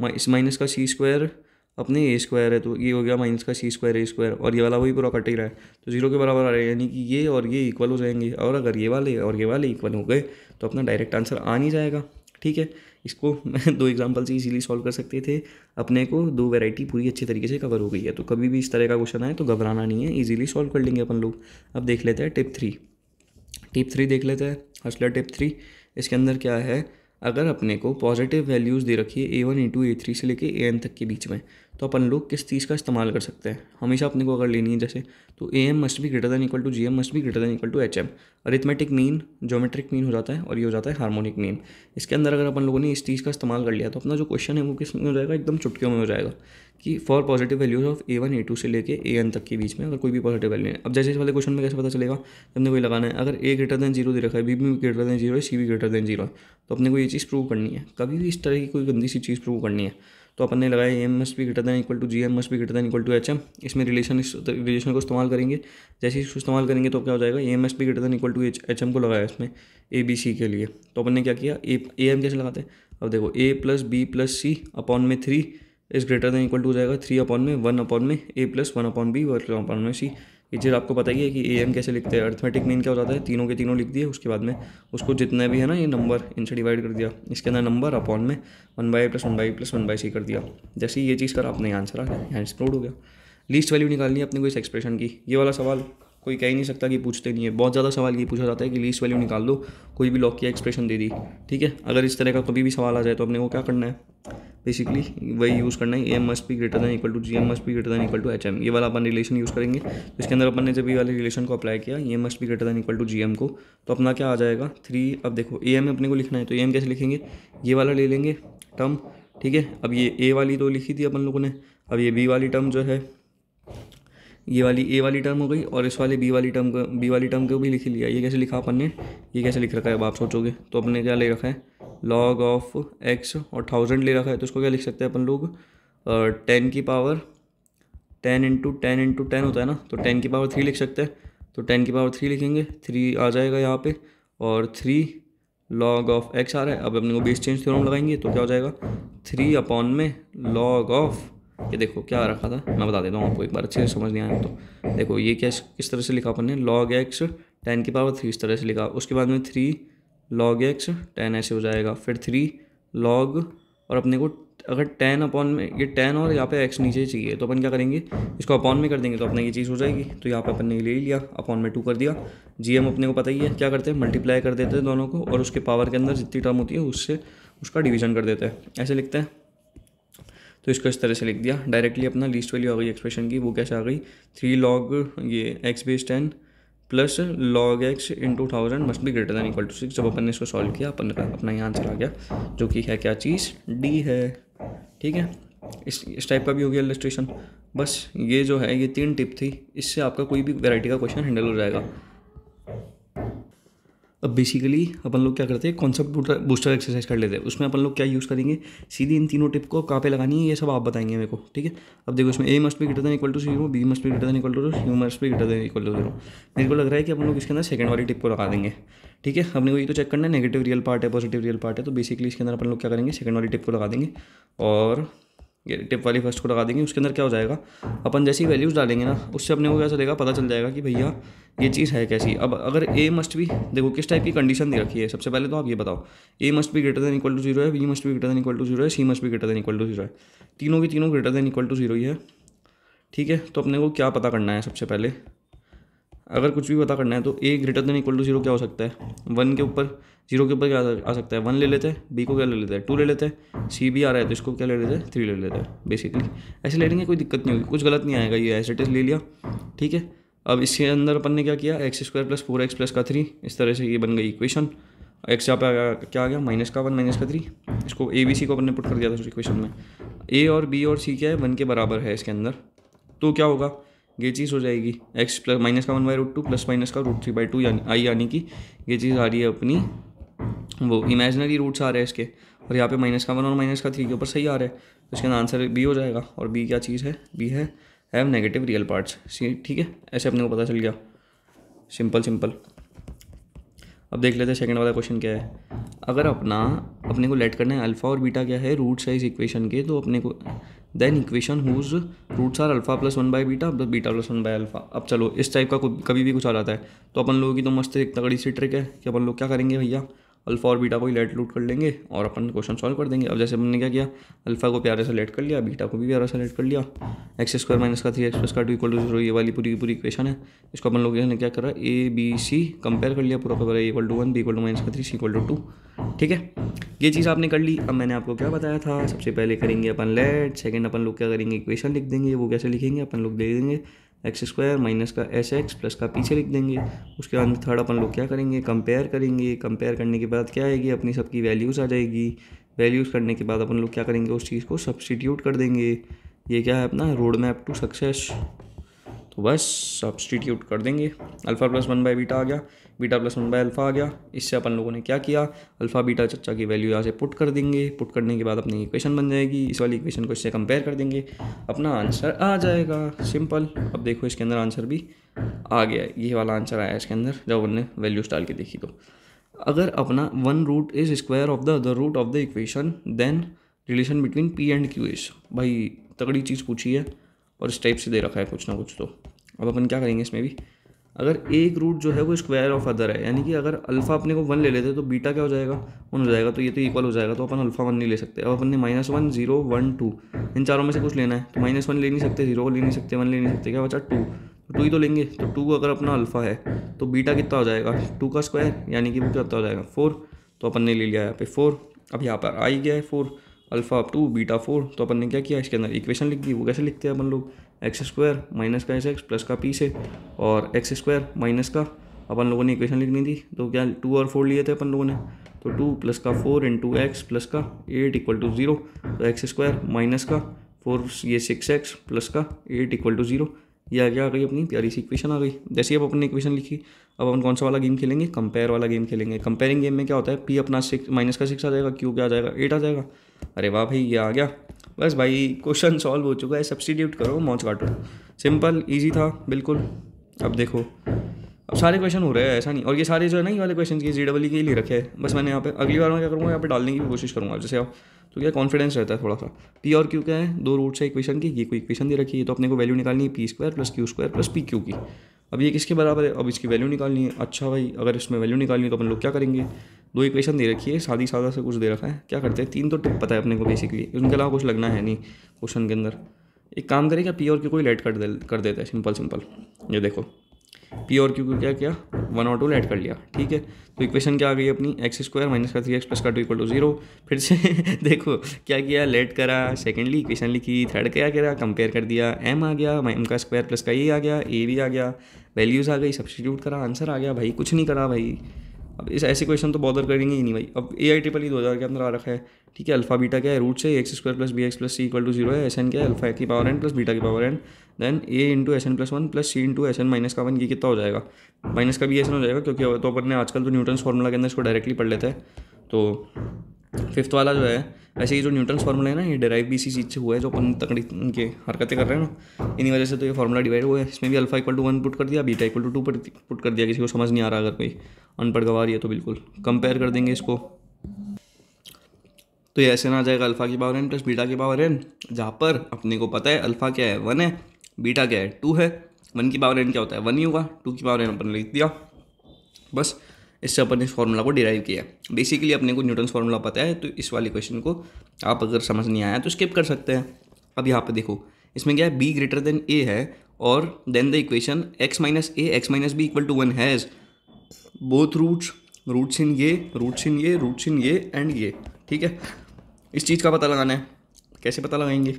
इस माइनस का सी स्क्वायर अपने ए स्क्वायर है तो ये हो गया माइनस का सी स्क्वायर ए स्क्वायर, और ये वाला वही पूरा कट ही रहा है तो जीरो के बराबर आ रहा है, यानी कि ये और ये इक्वल हो जाएंगे। और अगर ये वाले और ये वाले इक्वल हो गए तो अपना डायरेक्ट आंसर आ नहीं जाएगा। ठीक है, इसको मैं 2 एग्जांपल से इजीली सॉल्व कर सकते थे। अपने को 2 वैरायटी पूरी अच्छी तरीके से कवर हो गई है, तो कभी भी इस तरह का क्वेश्चन आए तो घबराना नहीं है, इजीली सॉल्व कर लेंगे अपन लोग। अब देख लेते हैं टिप 3। टिप 3 देख लेते हैं, हसलर टिप 3। इसके अंदर क्या है, अगर अपने को पॉजिटिव वैल्यूज़ दे रखी है A1 A2 A3 से लेके AN तक के बीच में, तो अपन लोग किस चीज़ का इस्तेमाल कर सकते हैं। हमेशा अपने को अगर लेनी है जैसे, तो AM must be greater than equal to GM must be greater than equal to HM। Arithmetic mean geometric mean हो जाता है और ये हो जाता है हार्मोनिक मीन। इसके अंदर अगर अपन लोगों ने इस चीज़ का इस्तेमाल कर लिया तो अपना जो क्वेश्चन है वो किस में हो जाएगा, एकदम चुटकियों में हो जाएगा कि for positive values of A1 A2 से लेके AN तक के बीच में अगर कोई भी पॉजिटिव वैल्यू है। अब जैसे इस वाले क्वेश्चन में कैसे पता चलेगा, हमने कोई लगाना है, अगर A ग्रेटर दैन 0 दे रखा है, B भी ग्रेटर दैन 0 है, C भी ग्रेटर दैन 0 है, तो अपने को ये चीज़ प्रूव करनी है। कभी भी इस तरह की कोई गंदी सी चीज़ प्रूव करनी है तो अपन ने लगाया AM must be greater than equal to GM must be greater than equal to HM। इसमें इस रिलेशन को इस्तेमाल करेंगे। जैसे ही इसको इस्तेमाल करेंगे तो क्या हो जाएगा, AM must be greater than equal to HM को लगाया इसमें ABC के लिए, तो अपन ने क्या किया, AM कैसे लगाते हैं। अब देखो A plus B plus C upon में 3 is greater than equal to हो जाएगा 3 अपॉन में 1 अपॉन में A plus 1 upon B 1 upon में C। ये चीज़ आपको पता ही है कि AM कैसे लिखते हैं। अर्थमेटिक मीन क्या हो जाता है, तीनों के तीनों लिख दिए, उसके बाद में उसको जितने भी है ना ये नंबर इनसे डिवाइड कर दिया, इसके अंदर नंबर अपॉन में 1/a plus 1/b plus 1/c कर दिया। जैसे ही ये चीज़ करा अपने आंसर आ गया, यहाँ एक्सप्लोड हो गया। लीस्ट वैल्यू निकालनी है अपने को इस एक्सप्रेशन की। ये वाला सवाल कोई कह ही नहीं सकता कि पूछते नहीं है, बहुत ज़्यादा सवाल ये पूछा जाता है कि लीस्ट वैल्यू निकाल दो, कोई भी लॉग की एक्सप्रेशन दे दी। ठीक है, अगर इस तरह का कभी भी सवाल आ जाए तो अपने को क्या करना है, बेसिकली वही यूज़ करना है, AM must be greater than equal to GM must be greater than equal to HM। ये वाला अपन रिलेशन यूज़ करेंगे। तो इसके अंदर अपन ने जब ये वाले रिलेशन को अप्लाई किया, AM must be greater than equal to GM को, तो अपना क्या आ जाएगा 3। अब देखो AM अपने को लिखना है तो AM कैसे लिखेंगे, ये वाला ले लेंगे टर्म। ठीक है, अब ये A वाली तो लिखी थी अपन लोगों ने, अब ये B वाली टर्म जो है, ये वाली A वाली टर्म हो गई और इस वाले B वाली टर्म को भी लिख लिया। ये कैसे लिखा अपन ने, ये कैसे लिख रखा है अब आप सोचोगे, तो अपने क्या ले रखा है, log ऑफ x और 1000 ले रखा है, तो इसको क्या लिख सकते हैं अपन लोग, 10 की पावर 10 इंटू 10 होता है ना, तो 10 की पावर 3 लिख सकते हैं। तो 10 की पावर 3 लिखेंगे, 3 आ जाएगा यहाँ पे और 3 log ऑफ x आ रहा है। अब अपने को बेस चेंज थ्योरम लगाएंगे तो क्या हो जाएगा, 3 अपॉन में log ऑफ, ये देखो क्या रखा था मैं बता देता हूँ आपको एक बार, अच्छे से समझ नहीं आया तो देखो ये किस तरह से लिखा अपन ने, log x 10 की पावर 3 इस तरह से लिखा, उसके बाद में 3 log x 10 ऐसे हो जाएगा, फिर 3 log, और अपने को अगर 10 अपॉन में ये 10 और यहाँ पे x नीचे चाहिए तो अपन क्या करेंगे, इसको अपॉन में कर देंगे तो अपने ये चीज़ हो जाएगी। तो यहाँ पे अपन ने ले लिया, अपॉन में 2 कर दिया। GM अपने को पता ही है क्या करते हैं, मल्टीप्लाई कर देते हैं दोनों को और उसके पावर के अंदर जितनी टर्म होती है उससे उसका डिवीजन कर देते हैं, ऐसे लिखते हैं। तो इसको इस तरह से लिख दिया डायरेक्टली, अपना लीस्ट वैल्यू आ गई एक्सप्रेशन की। वो कैसे आ गई, 3 log ये x base 10 plus log x into 1000 must be greater than equal to 6। जब अपन ने इसको सॉल्व किया अपन का अपना यहाँ आंसर आ गया, जो कि है क्या चीज़, D है। ठीक है, इस टाइप का भी हो गया इलस्ट्रेशन। बस ये जो है ये 3 टिप थी, इससे आपका कोई भी वैरायटी का क्वेश्चन हैंडल हो जाएगा। अब बेसिकली अपन लोग क्या करते हैं, कॉन्सेप्ट बूस्टर एक्सरसाइज कर लेते हैं। उसमें अपन लोग क्या यूज़ करेंगे, सीधी इन तीनों टिप को कहाँ पे लगानी है ये सब आप बताएंगे मेरे को। ठीक है, अब देखो इसमें A must be greater than equal to 0, B must be greater than equal to 0, C must be greater than equal to 0। मेरे को लग रहा है कि अपन लोग इसके अंदर सेकंड वाली टिप को लगा देंगे। ठीक है, अपने को ये तो चेक करना है नेगेटिव रियल पार्ट है पॉजिटिव रियल पार्ट है, तो बेसिकली इसके अंदर अपन लोग क्या करेंगे, सेकंड वाली टिप को लगा देंगे और ये टिप वाली फर्स्ट को लगा देंगे। उसके अंदर क्या हो जाएगा, अपन जैसी वैल्यूज़ डालेंगे ना उससे अपने को क्या चलेगा, पता चल जाएगा कि भैया ये चीज़ है कैसी। अब अगर A मस्ट भी, देखो किस टाइप की कंडीशन दे रखी है, सबसे पहले तो आप ये बताओ, A must be greater than equal to 0 है, B must be greater than equal to 0 है, C must be greater than equal to 0 है, तीनों की तीनों ग्रेटर दैन इक्वल टू 0 ही है। ठीक है, तो अपने को क्या पता करना है, सबसे पहले अगर कुछ भी पता करना है तो A greater than equal to 0 क्या हो सकता है, 1 के ऊपर 0 के ऊपर क्या आ सकता है, 1 ले लेते हैं, B को क्या ले लेते हैं 2 ले लेते हैं, C भी आ रहा है तो इसको क्या ले लेते हैं 3 ले लेते हैं। बेसिकली ऐसे ले लेंगे, कोई दिक्कत नहीं होगी, कुछ गलत नहीं आएगा, ये एज इट इज़ ले लिया। ठीक है, अब इसके अंदर अपन ने क्या किया, x² प्लस 4x प्लस का 3, इस तरह से ये बन गई इक्वेशन। x यहाँ पे क्या आ गया, -1 -3, इसको ABC को अपन ने पुट कर दिया था उस इक्वेशन में। A और B और C क्या है 1 के बराबर है इसके अंदर, तो क्या होगा, ये चीज़ हो जाएगी एक्स प्लस माइनस का 1/√2 प्लस माइनस का √3/2 यानी कि ये चीज़ आ रही है अपनी, वो इमेजिनरी रूट्स आ रहे हैं इसके, और यहाँ पे माइनस का 1 और माइनस का 3 के ऊपर सही आ रहा है, तो इसका आंसर बी हो जाएगा। और बी क्या चीज़ है? बी है हैव नेगेटिव रियल पार्ट्स। ठीक है, ऐसे अपने को पता चल गया, सिंपल। अब देख लेते हैं सेकंड वाला क्वेश्चन क्या है। अगर अपने को लेट करना है अल्फ़ा और बीटा क्या है रूट्स है इस इक्वेशन के, तो अपने को then equation whose roots are alpha plus 1/β प्लस बीटा प्लस 1/α। अब चलो इस टाइप का कभी भी कुछ आ जाता है तो अपन लोगों की तो मस्त एक तगड़ी सी ट्रिक है कि अपन लोग क्या करेंगे भैया, अल्फ़ा और बीटा को ही लेट लूट कर लेंगे और अपन क्वेश्चन सॉल्व कर देंगे। अब जैसे हमने क्या किया, अल्फ़ा को प्यारे से लेट कर लिया, बीटा को भी प्यारा से लेट कर लिया, x² माइनस का 3x प्लस का 2 = 0 ये वाली पूरी इक्वेशन है। इसको अपन लोग ने क्या करा, ए बी सी कंपेयर कर लिया पूरा का पूरा, a = 1 b = माइनस का 3 c = 2। ठीक है, ये चीज़ आपने कर ली। अब मैंने आपको क्या बताया था, सबसे पहले करेंगे अपन लेट, सेकंड अपन लोग क्या करेंगे, इक्वेशन लिख देंगे। वो कैसे लिखेंगे, अपन लोग दे देंगे x² माइनस का sx प्लस का पीछे लिख देंगे। उसके बाद थर्ड अपन लोग क्या करेंगे, कंपेयर करेंगे। कंपेयर करने के बाद क्या आएगी, अपनी सबकी वैल्यूज़ आ जाएगी। वैल्यूज़ करने के बाद अपन लोग क्या करेंगे, उस चीज़ को सब्सटीट्यूट कर देंगे। ये क्या है अपना रोड मैप टू सक्सेस, तो बस सब्सटीट्यूट कर देंगे। अल्फ़ा प्लस 1/β आ गया, बीटा प्लस 1/α आ गया। इससे अपन लोगों ने क्या किया, अल्फ़ा बीटा चच्चा की वैल्यू यहाँ से पुट कर देंगे। पुट करने के बाद अपनी इक्वेशन बन जाएगी, इस वाली इक्वेशन को इससे कंपेयर कर देंगे, अपना आंसर आ जाएगा, सिंपल। अब देखो इसके अंदर आंसर भी आ गया, ये वाला आंसर आया इसके अंदर जब हमने वैल्यूज डाल के देखी। तो अगर अपना 1 root is square of the other root of the equation then relation between P and Q is. भाई तगड़ी चीज़ पूछी है और इस टाइप से दे रखा है कुछ ना कुछ। तो अब अपन क्या करेंगे इसमें भी, अगर एक रूट जो है वो स्क्वायर ऑफ अदर है, यानी कि अगर अल्फ़ा अपने को 1 ले लेते तो बीटा क्या हो जाएगा, 1 हो जाएगा, तो ये तो इक्वल हो जाएगा, तो अपन अल्फ़ा 1 नहीं ले सकते। अब अपन ने -1 0 1 2 इन चारों में से कुछ लेना है, तो -1 ले नहीं सकते, 0 ले नहीं सकते, 1 ले नहीं सकते, क्या बचा 2, तो 2 ही तो लेंगे। तो 2 अगर अपना अल्फ़ा है तो बीटा कितना हो जाएगा, 2 का स्क्वायर, यानी कि वो कितना हो जाएगा 4, तो अपन ने ले लिया यहाँ पे 4। अब यहाँ पर आ ही गया है 4, अल्फ़ा 2 बीटा 4, तो अपन ने क्या किया, इसके अंदर इक्वेशन लिख दी। वो कैसे लिखते हैं अपन लोग, x² माइनस का sx प्लस का p से, और x² माइनस का अपन लोगों ने इक्वेशन लिखनी थी, तो क्या 2 और 4 लिए थे अपन लोगों ने, तो 2 प्लस का 4 इंटू एक्स प्लस का 8 = 0, तो x² माइनस का 4 ये 6x प्लस का 8 = 0, ये आ गई अपनी प्यारी सी इक्वेशन आ गई। जैसे अब अपन ने इक्वेशन लिखी, अब अपन कौन सा वाला गेम खेलेंगे, कंपेयर वाला गेम खेलेंगे। कंपेयरिंग गेम में क्या होता है, p अपना 6 माइनस का 6 आ जाएगा, q क्या आ जाएगा 8 आ जाएगा। अरे वाह भाई, ये आ गया, बस भाई क्वेश्चन सॉल्व हो चुका है। सब्स्टिट्यूट करो, मौज काटो, सिंपल इजी था बिल्कुल। अब देखो, अब सारे क्वेश्चन हो रहे हैं, ऐसा नहीं, और ये सारे जो है ना ये वाले क्वेश्चन के JEE के लिए रखे हैं। बस मैंने यहाँ पे अगली बार मैं क्या करूँगा, यहाँ पे डालने की भी कोशिश करूँगा। जैसे आप तो क्या कॉन्फिडेंस रहता है थोड़ा सा। p और q क्या है, 2 रूट्स है इक्वेशन की, ये कोई इक्वेशन दे रखी है, तो अपने को वैल्यू निकालनी है p² plus q² plus pq की। अब ये किसके बराबर है, अब इसकी वैल्यू निकालनी है। अच्छा भाई, अगर इसमें वैल्यू निकालनी है तो अपन लोग क्या करेंगे, 2 इक्वेशन दे रखी है, सादा से कुछ दे रखा है, क्या करते हैं 3 तो टिप पता है अपने को बेसिकली, उनके अलावा कुछ लगना है नहीं क्वेश्चन के अंदर। एक काम करेगा, p और q को ही लेट कर देते हैं, सिंपल। ये देखो p और q को क्या किया, 1 और 2 लेट कर लिया, ठीक है। तो इक्वेशन क्या आ गई अपनी, x² माइनस का 3x प्लस का 2 = 0। फिर से देखो क्या किया, लेट करा, सेकेंडली इक्वेशन लिखी, थर्ड क्या करा, कंपेयर कर दिया, m आ गया, m का स्क्वायर प्लस का a आ गया, a भी आ गया, वैल्यूज़ आ गई, सब्स्टिट्यूट करा, आंसर आ गया भाई, कुछ नहीं करा भाई। अब इस ऐसे क्वेश्चन तो बॉदर करेंगे ही नहीं भाई। अब AIEEE 2000 के अंदर आ रखा है, ठीक है। अल्फा बीटा क्या है, रूट से x² plus bx plus c = 0 है। SN क्या है, अल्फा की पावर n प्लस बीटा की power n, then a into SN plus 1 plus c into SN minus का 1, ये कितना हो जाएगा, माइनस का भी SN हो जाएगा, क्योंकि तो अपन ने आजकल तो न्यूटन्स फार्मूला के अंदर इसको डायरेक्टली पढ़ लेते हैं। तो 5th वाला जो है, वैसे ये जो न्यूटन्स फार्मूला है ना, ये डेराइव भी इसी चीज़ से हुआ है, जो अपन तकड़ी इनके हरकतें कर रहे हैं ना, इन्हीं वजह से तो ये फार्मूला डिवाइड हुआ है। इसमें भी अल्फा = 1 पुट कर दिया, बीटा = 2 पुट कर दिया। किसी को समझ नहीं आ रहा, अगर कोई अनपढ़ गवार है तो बिल्कुल कंपेयर कर देंगे इसको, तो ये ऐसे ना आ जाएगा, अल्फा की पावर n प्लस बीटा की पावर n, जहाँ पर अपने को पता है अल्फा क्या है 1 है, बीटा क्या है 2 है, 1 की पावर n क्या होता है 1 ही होगा, 2 की पावर n अपन लिख दिया, बस। इससे अपन इस फार्मूला को डिराइव किया। बेसिकली अपने को न्यूटन्स फार्मूला पता है, तो इस वाले क्वेश्चन को आप अगर समझ नहीं आया तो स्किप कर सकते हैं। अब यहाँ पे देखो, इसमें क्या है, b > a है, और then the equation x - a x - b = 1 has both roots in ये एंड ये, ठीक है। इस चीज़ का पता लगाना है, कैसे पता लगाएंगे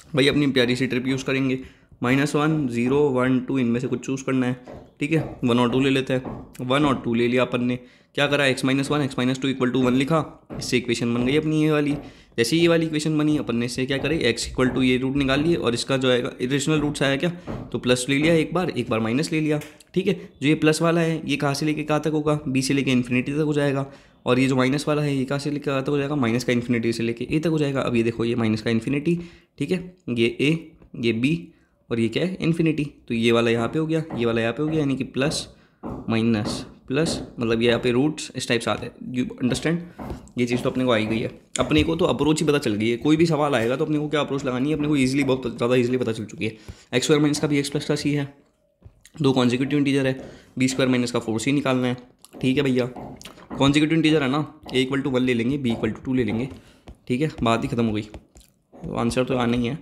भाई, अपनी प्यारी सी ट्रिप यूज़ करेंगे। -1 0 1 2 इनमें से कुछ चूज़ करना है, ठीक है। 1 और 2 ले लेते हैं। 1 और 2 ले लिया अपन ने, क्या करा, x-1 x-2 इक्वल टू 1 लिखा, इससे इक्वेशन बन गई अपनी ये वाली। जैसे ये वाली इक्वेशन बनी, अपन ने इससे क्या करे, x इक्वल टू ये रूट निकाल लिए और इसका जो आएगा इरेशनल रूट्स आया क्या, तो प्लस ले लिया एक बार माइनस ले लिया, ठीक है। जो ये प्लस वाला है ये कहाँ से लेके कहाँ तक होगा, b से लेके इन्फिनिटी तक हो जाएगा, और ये जो माइनस वाला है ये कहाँ से लेके कहाँ तक हो जाएगा, माइनस का इन्फिनिटी से लेके a तक हो जाएगा। अब ये देखो, ये माइनस का इन्फिनिटी, ठीक है, ये a ये b और ये क्या है, इन्फिनिटी। तो ये वाला यहाँ पे हो गया, ये वाला यहाँ पे हो गया, यानी कि प्लस माइनस प्लस, मतलब ये यहाँ पे रूट्स इस टाइप से आते हैं। यू अंडरस्टैंड, ये चीज़ तो अपने को आई गई है। अपने को तो अप्रोच ही पता चल गई है, कोई भी सवाल आएगा तो अपने को क्या अप्रोच लगानी है, अपने को ईजिली, बहुत ज़्यादा ईजिली पता चल चुकी है। x² माइनस का भी x प्लस का c है, 2 कॉन्जिक्यूटिव इंटीजर है, b² माइनस का 4c निकालना है, ठीक है भैया। कॉन्जिक्यूटिव इंटीजर है ना, a इक्वल टू 1 ले लेंगे, b इक्वल टू 2 ले लेंगे, ठीक है, बात ही खत्म हो गई। तो आंसर तो आना ही है,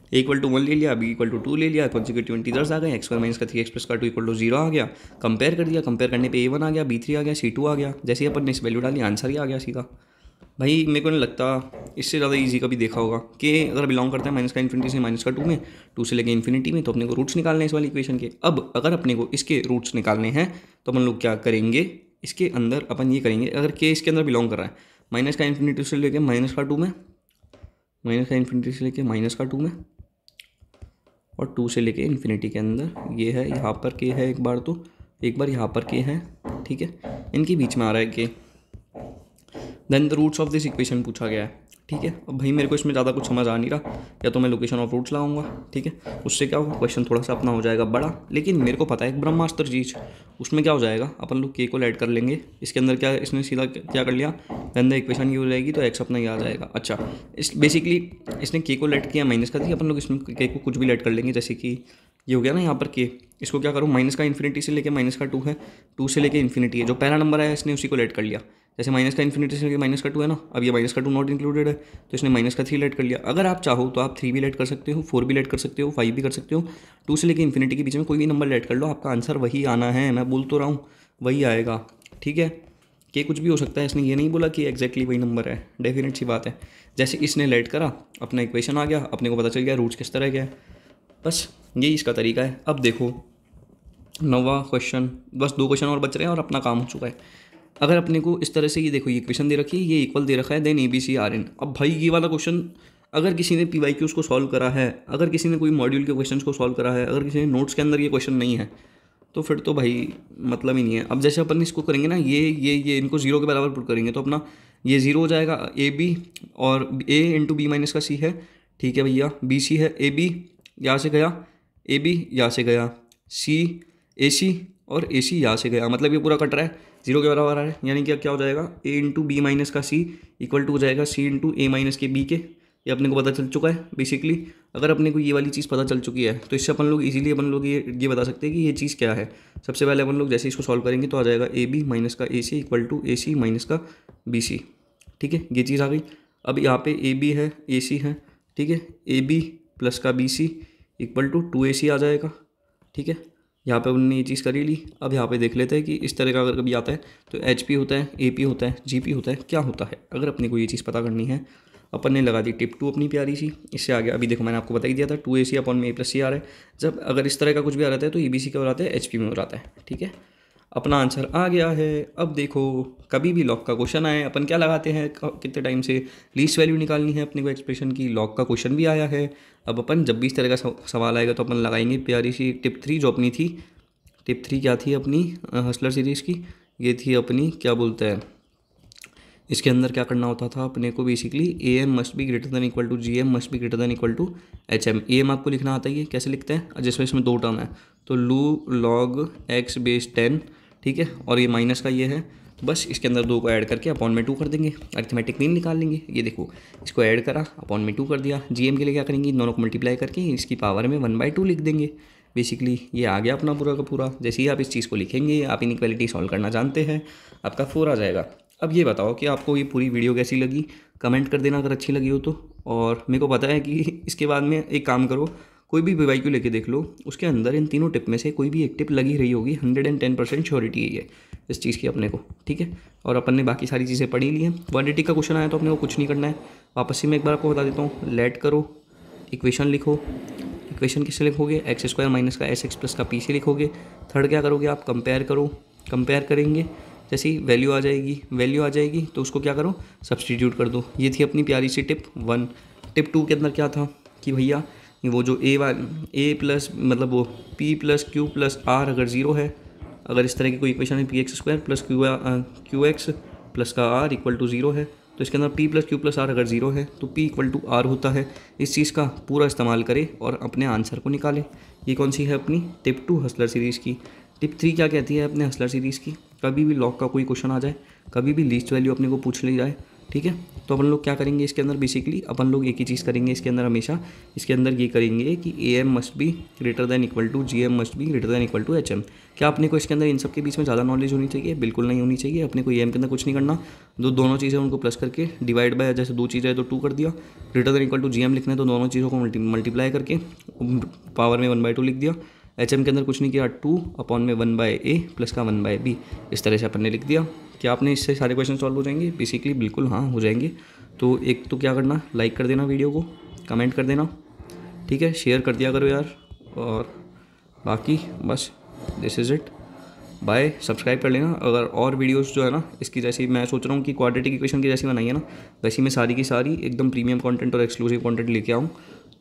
a इक्वल टू 1 ले लिया, b इक्वल टू 2 ले लिया, कॉन्जिक्यूटिव इंटीजर्स आ गए, x² माइनस का 3x प्लस का 2 इक्वल टू 0 आ गया, कंपेयर कर दिया, कंपेयर करने पे a1 आ गया, b3 आ गया, c2 आ गया। जैसे ही अपन ने इस वैल्यू डाली, आंसर ही आ गया सीधा। भाई मेरे को नहीं लगता इससे ज़्यादा इजी कभी देखा होगा कि अगर बिलोंग करता है माइनस का इन्फिनिटी से माइनस का 2 में, 2 से लेके इन्फिनिटी में, तो अपने को रूट्स निकालने हैं इस वाली इक्वेशन के। अब अगर अपने को इसके रूट्स निकालने हैं तो अपन लोग क्या करेंगे, इसके अंदर अपन ये करेंगे, अगर के इसके अंदर बिलोंग कर रहा है माइनस का इन्फिनिटी से लेके माइनस का 2 में, माइनस का इन्फिनिटी से लेके माइनस का 2 में, और 2 से लेके इन्फिनिटी के अंदर ये है, यहाँ पर के है एक बार, तो एक बार यहाँ पर के है, ठीक है, इनके बीच में आ रहा है के। Then the roots of this equation पूछा गया है, ठीक है। अब भाई मेरे को इसमें ज़्यादा कुछ समझ आ नहीं रहा, या तो मैं लोकेशन ऑफ रूट्स लगाऊंगा, ठीक है, उससे क्या होगा, क्वेश्चन थोड़ा सा अपना हो जाएगा बड़ा। लेकिन मेरे को पता है एक ब्रह्मास्त्र चीज़, उसमें क्या हो जाएगा, अपन लोग के को ऐड कर लेंगे, इसके अंदर क्या इसने सीधा क्या कर लिया, देन द इक्वेशन ये हो जाएगी, तो एक्स अपना ये आ जाएगा। अच्छा, इस बेसिकली इसने के को ऐड किया, माइनस कर दिया, अपन लोग इसमें के को कुछ भी ऐड कर लेंगे, जैसे कि ये हो गया ना यहाँ पर के, इसको क्या करूँ, माइनस का इन्फिनिटी से लेके माइनस का 2 है, 2 से लेके इन्फिनिटी है, जो पहला नंबर है इसने उसी को ऐड कर लिया। जैसे माइनस का इन्फिनिटी से लेके माइनस का 2 है ना, अब ये माइनस का 2 नॉट इंक्लूडेड है, तो इसने माइनस का 3 ऐड कर लिया। अगर आप चाहो तो आप 3 भी ऐड कर सकते हो, 4 भी ऐड कर सकते हो, 5 भी कर सकते हो, 2 से लेके इन्फिनिटी के बीच में कोई भी नंबर ऐड कर लो, आपका आंसर वही आना है, मैं बोल तो रहा हूँ वही आएगा, ठीक है। कि कुछ भी हो सकता है, इसने ये नहीं बोला कि एग्जैक्टली वही नंबर है, डेफिनेट सी बात है। जैसे इसने ऐड करा, अपना इक्वेशन आ गया, अपने को पता चल गया रूट्स किस तरह के हैं, बस यही इसका तरीका है। अब देखो 9वां क्वेश्चन, बस 2 क्वेश्चन और बच रहे हैं और अपना काम हो चुका है। अगर अपने को इस तरह से, ये देखो ये इक्वेशन दे रखी है, ये इक्वल दे रखा है, देन ABC/RN। अब भाई ये वाला क्वेश्चन अगर किसी ने PYQs को सॉल्व करा है, अगर किसी ने कोई मॉड्यूल के क्वेश्चन को सॉल्व करा है, अगर किसी ने नोट्स के अंदर ये क्वेश्चन नहीं है, तो फिर तो भाई मतलब ही नहीं है। अब जैसे अपन इसको करेंगे ना, ये इनको 0 के बराबर पुट करेंगे, तो अपना ये 0 हो जाएगा, AB और A इंटू B माइनस का C है, ठीक है भैया, BC है, AB यहाँ से गया, AB यहाँ से गया, C AC और AC यहाँ से गया, मतलब ये पूरा कट रहा है, 0 के बराबर आ रहा है, यानी कि क्या हो जाएगा, A इंटू B माइनस का C इक्वल टू हो जाएगा C इंटू A माइनस के B के। ये अपने को पता चल चुका है बेसिकली। अगर अपने को ये वाली चीज़ पता चल चुकी है तो इससे अपन लोग इजीली अपन लोग ये बता सकते हैं कि ये चीज़ क्या है। सबसे पहले अपन लोग जैसे इसको सॉल्व करेंगे तो आ जाएगा AB माइनस का AC equal to AC minus का BC, ठीक है, ये चीज़ आ गई। अब यहाँ पे AB है, AC है, ठीक है, AB प्लस का BC इक्वल टू 2AC आ जाएगा, ठीक है। यहाँ पे उन्होंने ये चीज़ करी ली। अब यहाँ पे देख लेते हैं कि इस तरह का अगर कभी आता है तो HP होता है, AP होता है, GP होता है, क्या होता है। अगर अपने को ये चीज़ पता करनी है, अपन ने लगा दी टिप 2 अपनी प्यारी सी। इससे आगे अभी देखो मैंने आपको बता ही दिया था 2AC अपॉन में A प्लस C आ रहा है। जब अगर इस तरह का कुछ भी आ रहा है तो EBC क्या हो रहा है, HP में हो रहा है, ठीक है। अपना आंसर आ गया है। अब देखो कभी भी लॉग का क्वेश्चन आए अपन क्या लगाते हैं, कितने टाइम से लीस्ट वैल्यू निकालनी है अपने को एक्सप्रेशन की। लॉग का क्वेश्चन भी आया है। अब अपन जब भी इस तरह का सवाल आएगा तो अपन लगाएंगे प्यारी सी टिप 3 जो अपनी थी। टिप 3 क्या थी अपनी हसलर सीरीज़ की, ये थी अपनी क्या बोलते हैं, इसके अंदर क्या करना होता था अपने को basically AM must be greater than equal to GM must be greater than equal to HM। AM आपको लिखना आता है, ये कैसे लिखते हैं, जिसमें इसमें 2 टर्म है तो log x बेस 10, ठीक है, और ये माइनस का ये है, बस इसके अंदर 2 को ऐड करके अपॉन में 2 कर देंगे, अरिथमेटिक मीन निकाल लेंगे। ये देखो इसको ऐड करा अपॉन में 2 कर दिया। GM के लिए क्या करेंगे, दोनों को मल्टीप्लाई करके इसकी पावर में 1/2 लिख देंगे। बेसिकली ये आ गया अपना पूरा का पूरा। जैसे ही आप इस चीज़ को लिखेंगे, आप इनइक्वालिटी सॉल्व करना जानते हैं, आपका 4 आ जाएगा। अब ये बताओ कि आपको ये पूरी वीडियो कैसी लगी, कमेंट कर देना अगर अच्छी लगी हो तो। और मेरे को पता है कि इसके बाद में एक काम करो, कोई भी PYQ लेके देख लो, उसके अंदर इन तीनों टिप में से कोई भी एक टिप लगी रही होगी। 110% श्योरिटी है ये इस चीज़ की अपने को, ठीक है। और अपन ने बाकी सारी चीज़ें पढ़ी ली हैं। क्वांटिटी का क्वेश्चन आया तो अपने को कुछ नहीं करना है, वापस से मैं एक बार आपको बता देता हूँ। लेट करो, इक्वेशन लिखो, इक्वेशन किससे लिखोगे, एक्स स्क्वायर माइनस का एस एक्स प्लस का पी से लिखोगे। थर्ड क्या करोगे आप, कंपेयर करो, कंपेयर करेंगे, जैसे ही वैल्यू आ जाएगी तो उसको क्या करो, सब्सटीट्यूट कर दो। ये थी अपनी प्यारी सी टिप 1। टिप 2 के अंदर क्या था कि भैया वो जो ए प्लस मतलब वो P plus Q plus R अगर ज़ीरो है, अगर इस तरह की कोई इक्वेशन है P x square plus Q x plus का आर इक्वल टू ज़ीरो है, तो इसके अंदर P plus Q plus R अगर ज़ीरो है तो पी इक्वल टू आर होता है। इस चीज़ का पूरा इस्तेमाल करें और अपने आंसर को निकालें। ये कौन सी है अपनी टिप 2 हसलर सीरीज़ की। टिप 3 क्या कहती है अपने हसलर सीरीज़ की, कभी भी लॉग का कोई क्वेश्चन आ जाए, कभी भी लीस्ट वैल्यू अपने को पूछ ली जाए, ठीक है, तो अपन लोग क्या करेंगे इसके अंदर, बेसिकली अपन लोग एक ही चीज़ करेंगे इसके अंदर हमेशा, इसके अंदर ये करेंगे कि A M must be greater than equal to G M must be greater than equal to H M. क्या अपने को इसके अंदर इन सब के बीच में ज़्यादा नॉलेज होनी चाहिए, बिल्कुल नहीं होनी चाहिए। अपने को ए एम के अंदर कुछ नहीं करना, दोनों चीज़ें उनको प्लस करके डिवाइड बाय, जैसे दो चीज़ें है तो 2 कर दिया, greater than equal to G M लिखना है तो दोनों चीज़ों को मल्टीप्लाई करके पावर में 1/2 लिख दिया। एच एम के अंदर कुछ नहीं किया, 2 अपॉन में 1/a प्लस का 1/b, इस तरह से अपन ने लिख दिया। क्या आपने इससे सारे क्वेश्चन सॉल्व हो जाएंगे, बेसिकली बिल्कुल हाँ हो जाएंगे। तो एक तो क्या करना, लाइक कर देना वीडियो को, कमेंट कर देना, ठीक है, शेयर कर दिया करो यार, और बाकी बस this is it, bye. Subscribe कर लेना। अगर और वीडियोस जो है ना इसकी, जैसी मैं सोच रहा हूँ कि क्वाड्रेटिक इक्वेशन की जैसी बनाई है ना, वैसी मैं सारी की सारी एकदम प्रीमियम कंटेंट और एक्सक्लूसिव कंटेंट लेके आऊँ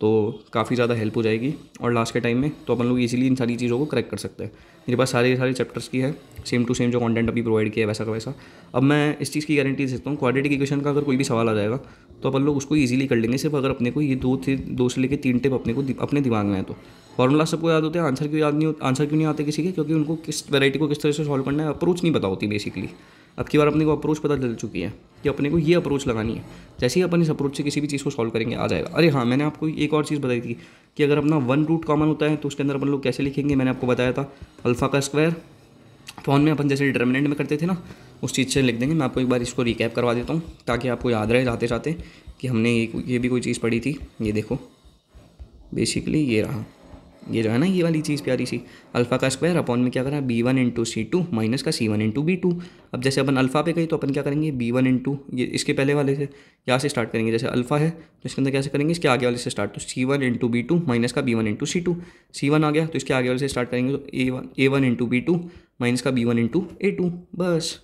तो काफ़ी ज़्यादा हेल्प हो जाएगी। और लास्ट के टाइम में तो अपन लोग इजीली इन सारी चीज़ों को करेक्ट कर सकते हैं। मेरे पास सारे चैप्टर्स की है सेम टू सेम जो कंटेंट अभी प्रोवाइड किया है वैसा का वैसा। अब मैं इस चीज़ की गारंटी दे सकता हूँ, क्वाड्रेटिक इक्वेशन का अगर कोई भी सवाल आ जाएगा तो अपन लोग उसको ईजिली कर लेंगे, सिर्फ अगर अपने को ये दो से लेकर 3 टिप अपने को अपने दिमाग में है तो। फॉर्मूला सबको याद होते हैं, आंसर क्यों नहीं आते किसी के, क्योंकि उनको किस वैरायटी को किस तरह से सॉल्व करना है अप्रोच नहीं पता होती बेसिकली। अब की बार अपने को अप्रोच पता चल चुकी है कि अपने को ये अप्रोच लगानी है, जैसे ही अपन इस अप्रोच से किसी भी चीज़ को सॉल्व करेंगे आ जाएगा। अरे हाँ, मैंने आपको एक और चीज़ बताई थी कि अगर अपना 1 रूट कॉमन होता है तो उसके अंदर अपन लोग कैसे लिखेंगे, मैंने आपको बताया था अल्फ़ा का स्क्वायर फॉर्म में अपन जैसे डिटर्मिनेंट में करते थे ना, उस चीज़ से लिख देंगे। मैं आपको एक बार इसको रिकैप करवा देता हूँ ताकि आपको याद रहे जाते जाते कि हमने ये भी कोई चीज़ पढ़ी थी। ये देखो बेसिकली ये रहा, ये जो है ना ये वाली चीज़ प्यारी सी, अल्फ़ा का स्क्वायर अपॉन में क्या करा b1 इंटू C2 माइनस का C1 इंटू B2। अब जैसे अपन अल्फ़ा पे गए तो अपन क्या करेंगे b1 इंटू ये इसके पहले वाले से यहाँ से स्टार्ट करेंगे, जैसे अल्फ़ा है तो इसके अंदर कैसे करेंगे, इसके आगे वाले से स्टार्ट, तो C1 इंटू B2 माइनस का B1 इंटू C2। C1 आ गया तो इसके आगे वाले से स्टार्ट करेंगे तो A1 इंटू B2 माइनस का B1 इंटू A2। बस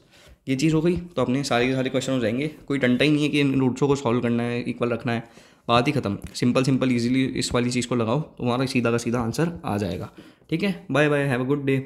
ये चीज़ हो गई तो अपने सारे क्वेश्चन हो जाएंगे। कोई टंटा ही नहीं है कि इन रूट्सों को सॉल्व करना है, इक्वल रखना है, बात ही खत्म। सिंपल इजीली इस वाली चीज़ को लगाओ तो हमारा सीधा का सीधा आंसर आ जाएगा। ठीक है, bye bye, have a good day.